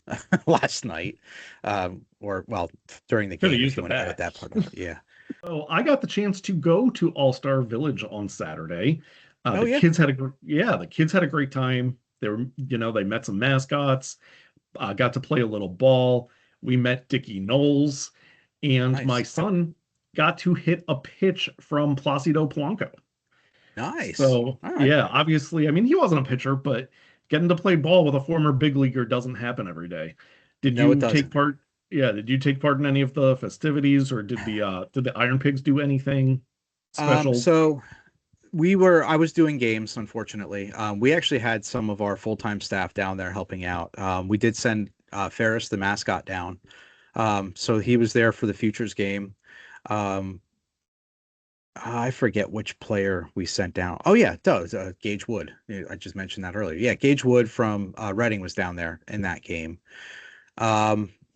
last night, or during the game if you want to edit that part. Yeah. So I got the chance to go to All-Star Village on Saturday. The kids had a great time. They were, they met some mascots, got to play a little ball. We met Dickie Knowles, and Nice. My son got to hit a pitch from Placido Polanco. Nice. So, yeah, obviously, I mean, he wasn't a pitcher, but getting to play ball with a former big leaguer doesn't happen every day. Did you take part? Yeah, did you take part in any of the festivities, or did the IronPigs do anything special? So I was doing games, unfortunately. We actually had some of our full-time staff down there helping out. We did send Ferris, the mascot, down. So he was there for the Futures game. I forget which player we sent down. Oh yeah, it does. Gage Wood. I just mentioned that earlier. Yeah, Gage Wood from Reading was down there in that game.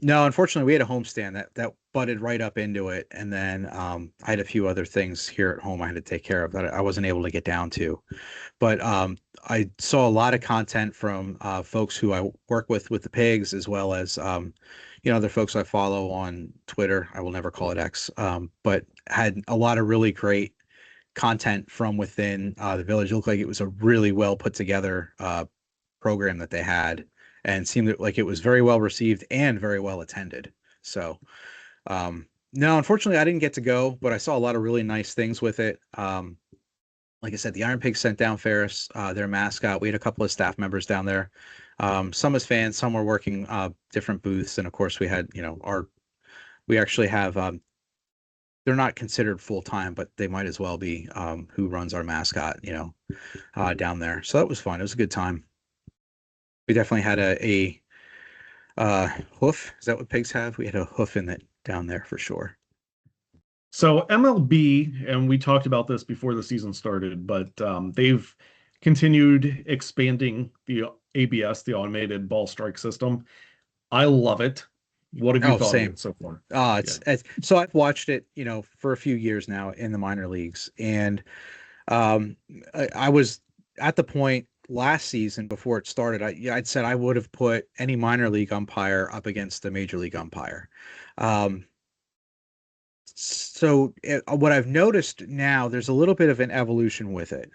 No, unfortunately, we had a homestand that butted right up into it, and then I had a few other things here at home I had to take care of that I wasn't able to get down to. But I saw a lot of content from folks who I work with the pigs, as well as other folks I follow on Twitter. I will never call it X, but had a lot of really great content from within the village. It looked like it was a really well put together program that they had, and seemed like it was very well received and very well attended. So, no, unfortunately, I didn't get to go, but I saw a lot of really nice things with it. Like I said, the IronPigs sent down Ferris, their mascot. We had a couple of staff members down there, some as fans, some were working different booths, and of course, we had we actually have. They're not considered full time, but they might as well be. Who runs our mascot? Down there. So that was fun. It was a good time. We definitely had a hoof. Is that what pigs have? We had a hoof in it down there for sure. So MLB, and we talked about this before the season started, but they've continued expanding the ABS, the automated ball strike system. I love it. What have you thought of it so far? So I've watched it, for a few years now in the minor leagues, and I was at the point last season before it started. I'd said I would have put any minor league umpire up against the major league umpire. So what I've noticed now, there's a little bit of an evolution with it.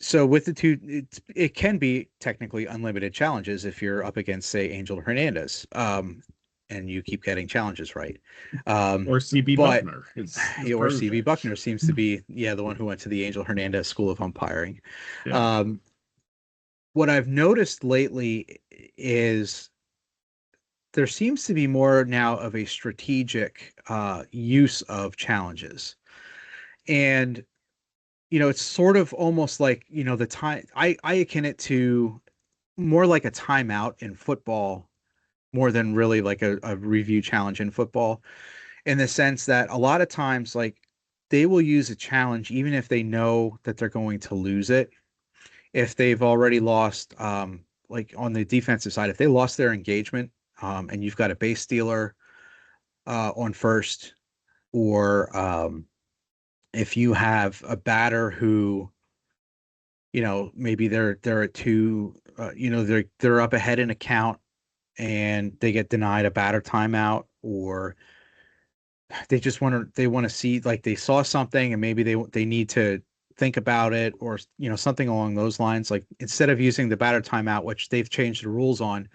So with the two, it can be technically unlimited challenges if you're up against, say, Angel Hernandez, and you keep getting challenges right. Or CB Buckner. Or CB Buckner seems to be, the one who went to the Angel Hernandez School of Umpiring. Yeah. What I've noticed lately is there seems to be more now of a strategic use of challenges. And, it's sort of almost like, the time I akin it to more like a timeout in football more than really like a review challenge in football, in the sense that a lot of times, like, they will use a challenge even if they know that they're going to lose it. If they've already lost, like on the defensive side, if they lost their engagement, and you've got a base stealer on first, or if you have a batter who, maybe they're at two, they're up ahead in a count and they get denied a batter timeout, or they want to see, like, they saw something and maybe they need to think about it, or something along those lines. Like, instead of using the batter timeout, which they've changed the rules on,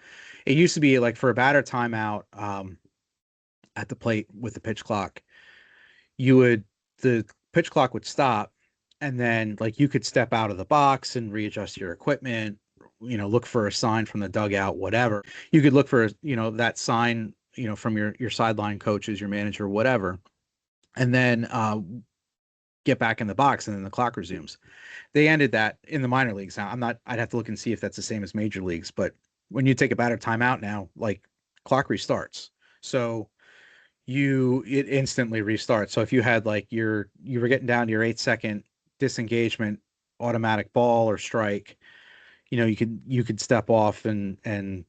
it used to be like for a batter timeout, at the plate with the pitch clock, the pitch clock would stop, and then, like, you could step out of the box and readjust your equipment, look for a sign from the dugout, whatever. You could look for, that sign, from your sideline coaches, your manager, whatever, and then get back in the box, and then the clock resumes. They ended that in the minor leagues. Now, I'd have to look and see if that's the same as major leagues, but when you take a batter timeout now, like, clock restarts. So it instantly restarts. So if you had, like, you were getting down to your 8-second disengagement, automatic ball or strike, you could step off and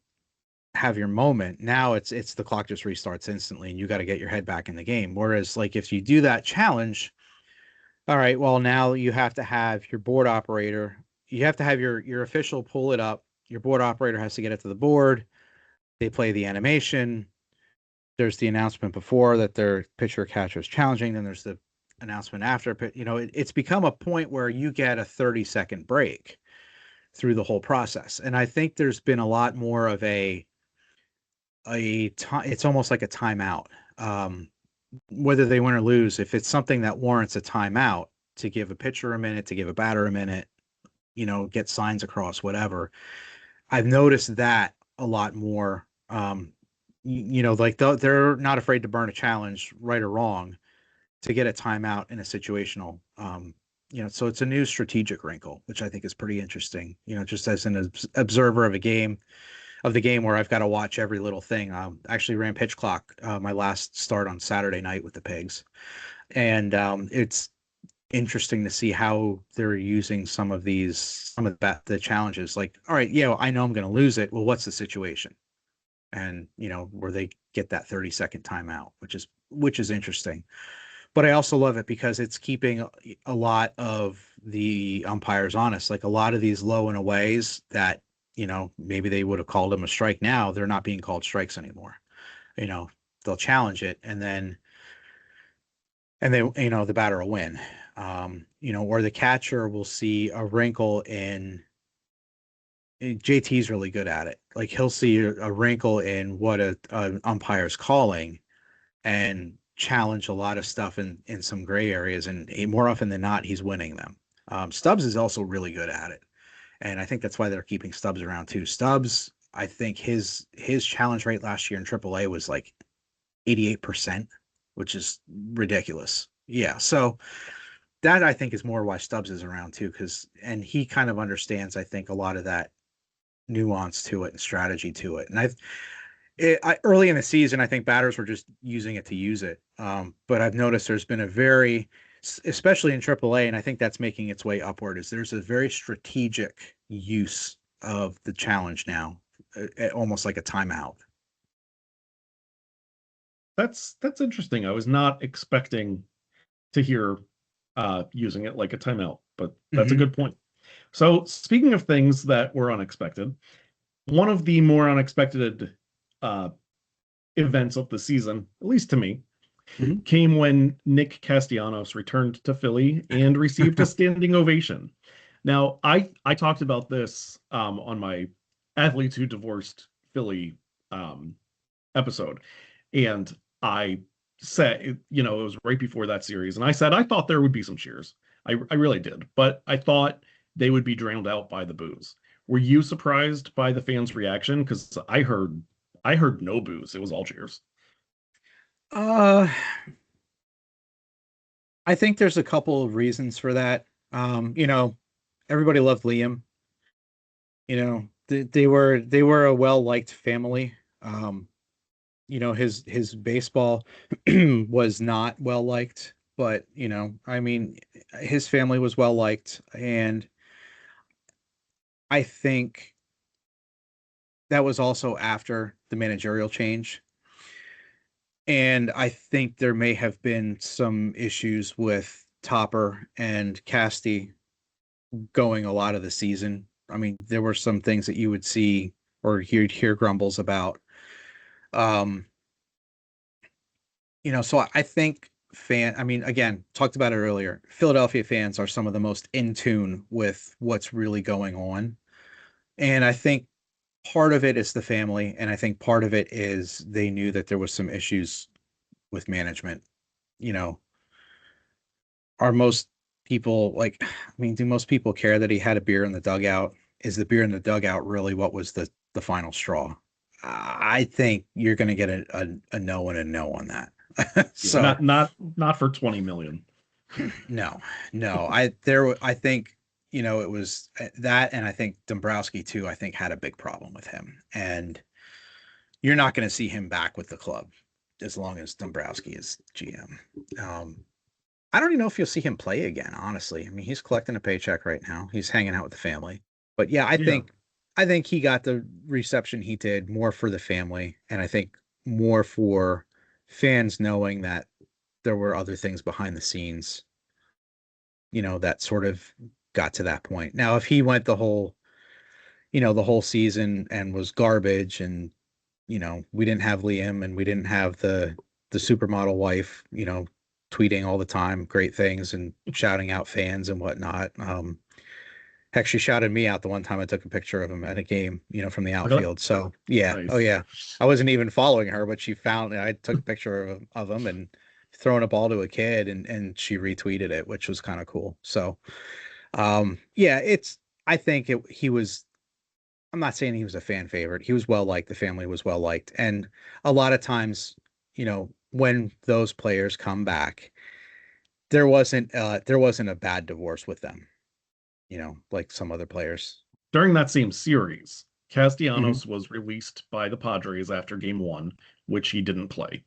have your moment. Now it's the clock just restarts instantly, and you got to get your head back in the game. Whereas, like, if you do that challenge, all right, well, now you have to have your board operator, you have to have your official pull it up. Your board operator has to get it to the board. They play the animation. There's the announcement before that their pitcher or catcher is challenging. Then there's the announcement after. It's become a point where you get a 30-second break through the whole process. And I think there's been a lot more of it's almost like a timeout. Whether they win or lose, if it's something that warrants a timeout, to give a pitcher a minute, to give a batter a minute, get signs across, whatever. I've noticed that a lot more. Like, they're not afraid to burn a challenge, right or wrong, to get a timeout in a situational. So it's a new strategic wrinkle, which I think is pretty interesting. Just as an observer of the game where I've got to watch every little thing. Actually ran pitch clock my last start on Saturday night with the Pigs, and it's interesting to see how they're using some of the challenges. Like, all right, yeah, I know I'm going to lose it. Well, what's the situation? And where they get that 30-second timeout, which is interesting. But I also love it because it's keeping a lot of the umpires honest. Like, a lot of these low and aways that, maybe they would have called them a strike, now they're not being called strikes anymore. They'll challenge it, and then the batter will win. Or the catcher will see a wrinkle in. JT's really good at it. Like, he'll see a wrinkle in what an umpire's calling and challenge a lot of stuff in some gray areas, and more often than not, he's winning them. Stubbs is also really good at it, and I think that's why they're keeping Stubbs around too. Stubbs, I think his challenge rate last year in AAA was like 88%, which is ridiculous. Yeah, so that, I think, is more why Stubbs is around too, and he kind of understands, I think, a lot of that nuance to it and strategy to it. And early in the season, I think batters were just using it to use it. But I've noticed there's been especially in AAA, and I think that's making its way upward, is there's a very strategic use of the challenge now, almost like a timeout. That's interesting. I was not expecting to hear using it like a timeout, but that's a good point. So, speaking of things that were unexpected, one of the more unexpected events of the season, at least to me, came when Nick Castellanos returned to Philly and received a standing ovation. Now, I talked about this on my Athletes Who Divorced Philly episode, and I said, it was right before that series, and I said I thought there would be some cheers. I really did, but I thought they would be drowned out by the boos. Were you surprised by the fans' reaction? Because I heard I heard no boos. It was all cheers. Uh, I think there's a couple of reasons for that. You know, everybody loved Liam. You know, they were a well-liked family. You know, his baseball was not well liked, but you know, I mean, his family was well liked, and I think that was also after the managerial change. And I think there may have been some issues with Topper and Casty going a lot of the season. I mean, there were some things that you would see or you'd hear grumbles about. Um, you know, so I think I mean, again, talked about it earlier. Philadelphia fans are some of the most in tune with what's really going on. And I think part of it is the family. And I think part of it is they knew that there was some issues with management. You know, are most people like, I mean, do most people care that he had a beer in the dugout? Is the beer in the dugout really what was the final straw? I think you're going to get a no and a no on that. Yeah, So not for 20 million. no, no, I think, you know, it was that, and I think Dombrowski too, I think had a big problem with him, and you're not going to see him back with the club as long as Dombrowski is GM. I don't even know if you'll see him play again, honestly. I mean, he's collecting a paycheck right now. He's hanging out with the family. But yeah, Yeah. I think he got the reception he did more for the family, and I think more for fans knowing that there were other things behind the scenes, you know, that sort of got to that point. Now, if he went the whole season and was garbage, and you know, we didn't have Liam and we didn't have the supermodel wife, you know, tweeting all the time great things and shouting out fans and whatnot. Heck, she shouted me out the one time I took a picture of him at a game, you know, from the Really? outfield. So yeah, oh Nice. yeah, I wasn't even following her, but she found I took a picture of him and throwing a ball to a kid, and she retweeted it, which was kind of cool. So yeah, I think he was. I'm not saying he was a fan favorite. He was well liked. The family was well liked, and a lot of times, you know, when those players come back, there wasn't a bad divorce with them, you know, like some other players. During that same series, Mhm. Castellanos was released by the Padres after game one, which he didn't play.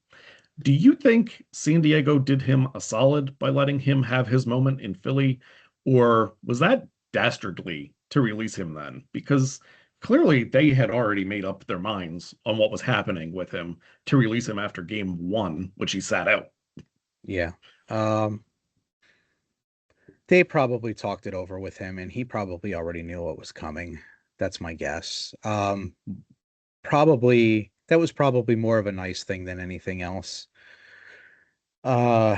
Do you think San Diego did him a solid by letting him have his moment in Philly, or was that dastardly to release him then? Because clearly they had already made up their minds on what was happening with him to release him after game one, which he sat out. Yeah. Um, they probably talked it over with him, and he probably already knew what was coming. That's my guess. Probably that was probably more of a nice thing than anything else. Uh,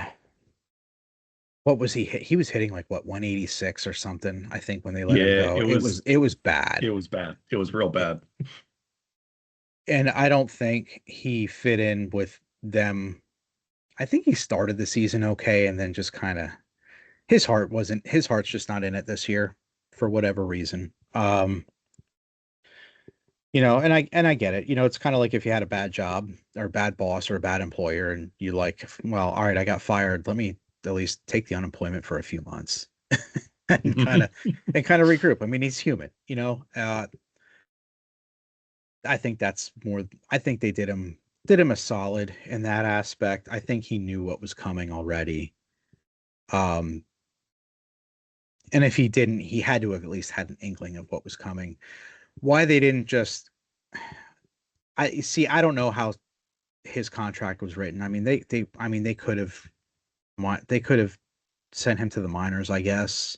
what was he hit? He was hitting like what 186 or something, I think, when they let him Yeah, go. It was bad. it was bad. It was real It, bad. and I don't think he fit in with them. I think he started the season okay, and then just kind of his heart's just not in it this year for whatever reason. You know, and I get it. You know, it's kind of like if you had a bad job or a bad boss or a bad employer, and you like, well, all right, I got fired. Let me at least take the unemployment for a few months and kind of regroup. I mean, he's human, you know. I think that's more. I think they did him a solid in that aspect. I think he knew what was coming already. Um, and if he didn't, he had to have at least had an inkling of what was coming. Why they didn't just I see. I don't know how his contract was written. I mean, I mean, they could have sent him to the minors, I guess.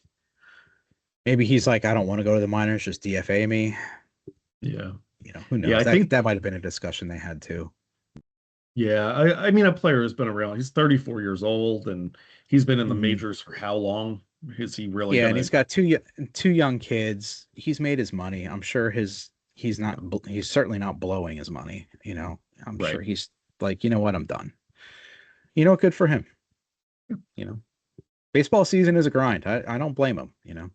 Maybe he's like, I don't want to go to the minors, just DFA me. Yeah. You know, who Yeah, knows? I think That might have been a discussion they had too. yeah, I mean a player has been around. He's 34 years old and he's been in the Hmm. majors for how long? Is he really Yeah, and gonna he's got two young kids. He's made his money. I'm sure he's certainly not blowing his money. You know, I'm sure right. he's like, you know what, I'm done. You know, good for him. You know, baseball season is a grind. I don't blame him. You know.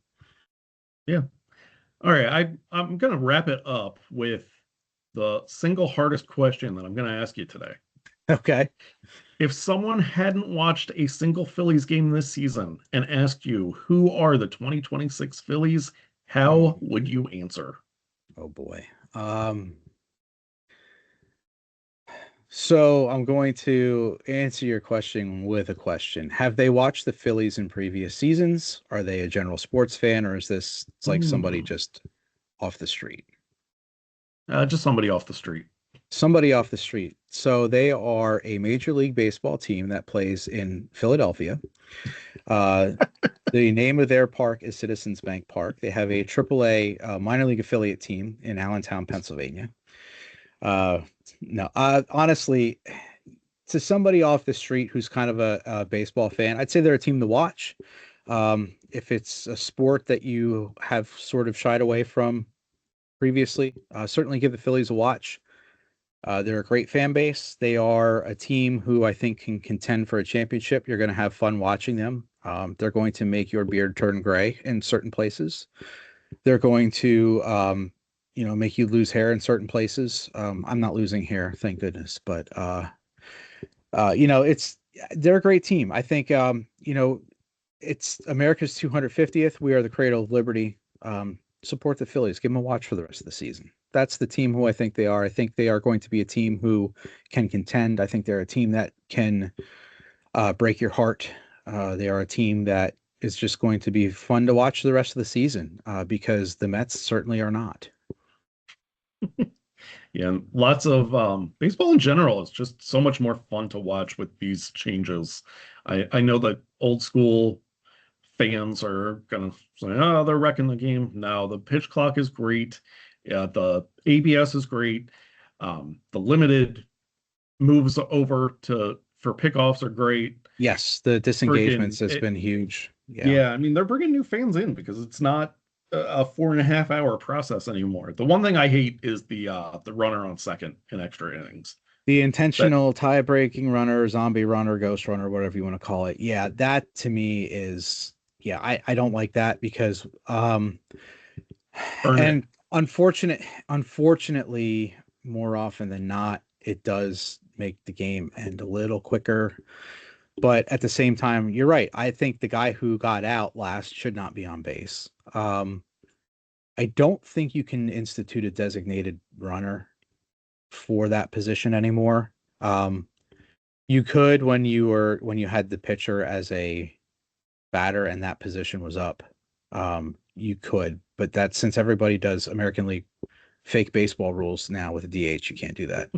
Yeah. All right, I'm gonna wrap it up with the single hardest question that I'm going to ask you today. Okay. If someone hadn't watched a single Phillies game this season and asked you who are the 2026 Phillies, how would you answer? Oh boy. So I'm going to answer your question with a question. Have they watched the Phillies in previous seasons? Are they a general sports fan, or is this it's like somebody just off the street? Just somebody off the street. Somebody off the street. So they are a Major League Baseball team that plays in Philadelphia. The name of their park is Citizens Bank Park. They have a AAA minor league affiliate team in Allentown, Pennsylvania. No, honestly, to somebody off the street who's kind of a baseball fan, I'd say they're a team to watch. If it's a sport that you have sort of shied away from previously, certainly give the Phillies a watch. They're a great fan base. They are a team who I think can contend for a championship. You're going to have fun watching them. They're going to make your beard turn gray in certain places. They're going to, make you lose hair in certain places. I'm not losing hair, thank goodness. But, they're a great team. I think, it's America's 250th. We are the cradle of liberty. Support the Phillies. Give them a watch for the rest of the season. That's the team who I think they are. I think they are going to be a team who can contend. I think they're a team that can break your heart. They are a team that is just going to be fun to watch the rest of the season because the Mets certainly are not. Yeah, and lots of baseball in general is just so much more fun to watch with these changes. I know that old school fans are gonna say, oh, they're wrecking the game. No, the pitch clock is great. Yeah, the ABS is great. The limited moves over for pickoffs are great. Yes, the disengagements has been huge. Yeah, I mean, they're bringing new fans in because it's not a 4.5 hour process anymore. The one thing I hate is the runner on second in extra innings. The intentional tie-breaking runner, zombie runner, ghost runner, whatever you want to call it. Yeah, that to me is, I don't like that because, unfortunately, more often than not, it does make the game end a little quicker. But at the same time, you're right. I think the guy who got out last should not be on base. I don't think you can institute a designated runner for that position anymore. You could when you had the pitcher as a batter and that position was up. You could, but that since everybody does American League fake baseball rules now with a DH, you can't do that.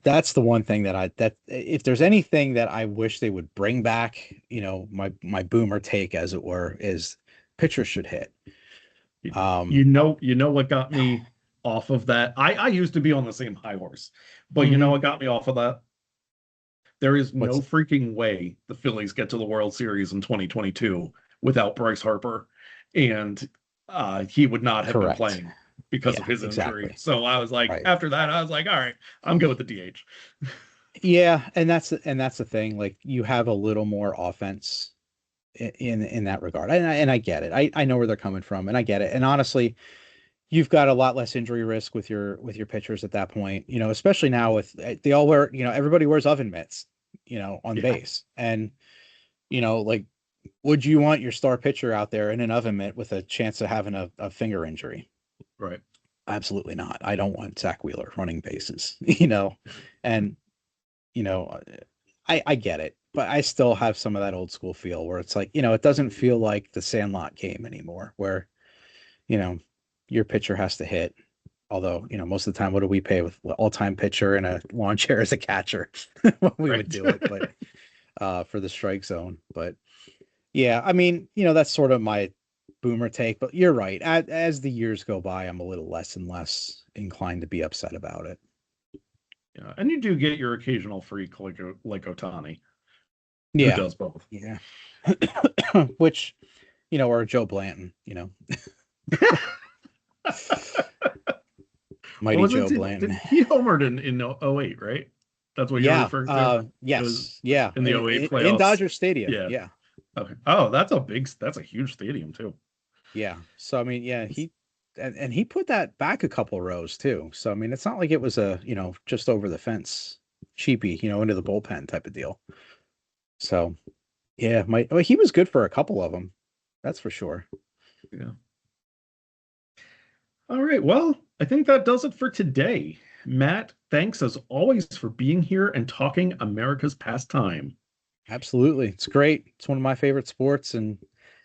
That's the one thing that if there's anything that I wish they would bring back, my boomer take, as it were, is pitchers should hit. What got me off of that? I used to be on the same high horse, but you know what got me off of that? There is no freaking way the Phillies get to the World Series in 2022 without Bryce Harper, and he would not have been playing because of his injury. So I was like, after that, I was like, all right, I'm good with the DH. Yeah, and that's the thing. Like, you have a little more offense in that regard, and I get it. I know where they're coming from, and I get it. And honestly, you've got a lot less injury risk with your pitchers at that point. Especially now with they all wear. Everybody wears oven mitts. On base, and like, would you want your star pitcher out there in an oven mitt with a chance of having a finger injury? Right. Absolutely not. I don't want Zack Wheeler running bases. And I get it, but I still have some of that old school feel where it's like, it doesn't feel like the Sandlot game anymore where, your pitcher has to hit. Although, most of the time, what do we pay with all-time pitcher and a lawn chair as a catcher? We would do it, but for the strike zone. But yeah, I mean, that's sort of my boomer take, but you're right. As the years go by, I'm a little less and less inclined to be upset about it. Yeah, and you do get your occasional freak like Ohtani. Yeah, who does both. Yeah, which or Joe Blanton. Mighty Joe Blanton. He homered in 08, right? That's what you're referring to? Yes. In the 08 playoffs. In Dodger Stadium. Yeah. Okay. Oh, that's a huge stadium too. Yeah. So, I mean, and he put that back a couple rows too. So I mean, it's not like it was a just over the fence cheapy, into the bullpen type of deal. So yeah, he was good for a couple of them, that's for sure. Yeah. All right. Well, I think that does it for today. Matt, thanks as always for being here and talking America's pastime. Absolutely. It's great. It's one of my favorite sports, and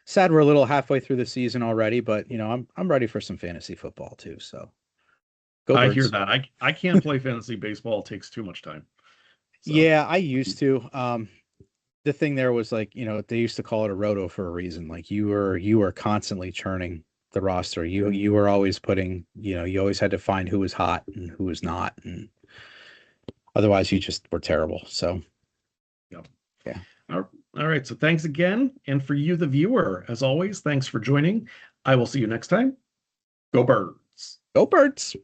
sad we're a little halfway through the season already, but I'm ready for some fantasy football too. So go I Birds. hear that. I can't play fantasy baseball. It takes too much time. So. Yeah, I used to. The thing there was like, they used to call it a roto for a reason. Like you were constantly churning the roster. You were always putting, you always had to find who was hot and who was not, and otherwise you just were terrible. So yep. Yeah. All right. So thanks again. And for you, the viewer, as always, thanks for joining. I will see you next time. Go Birds. Go Birds.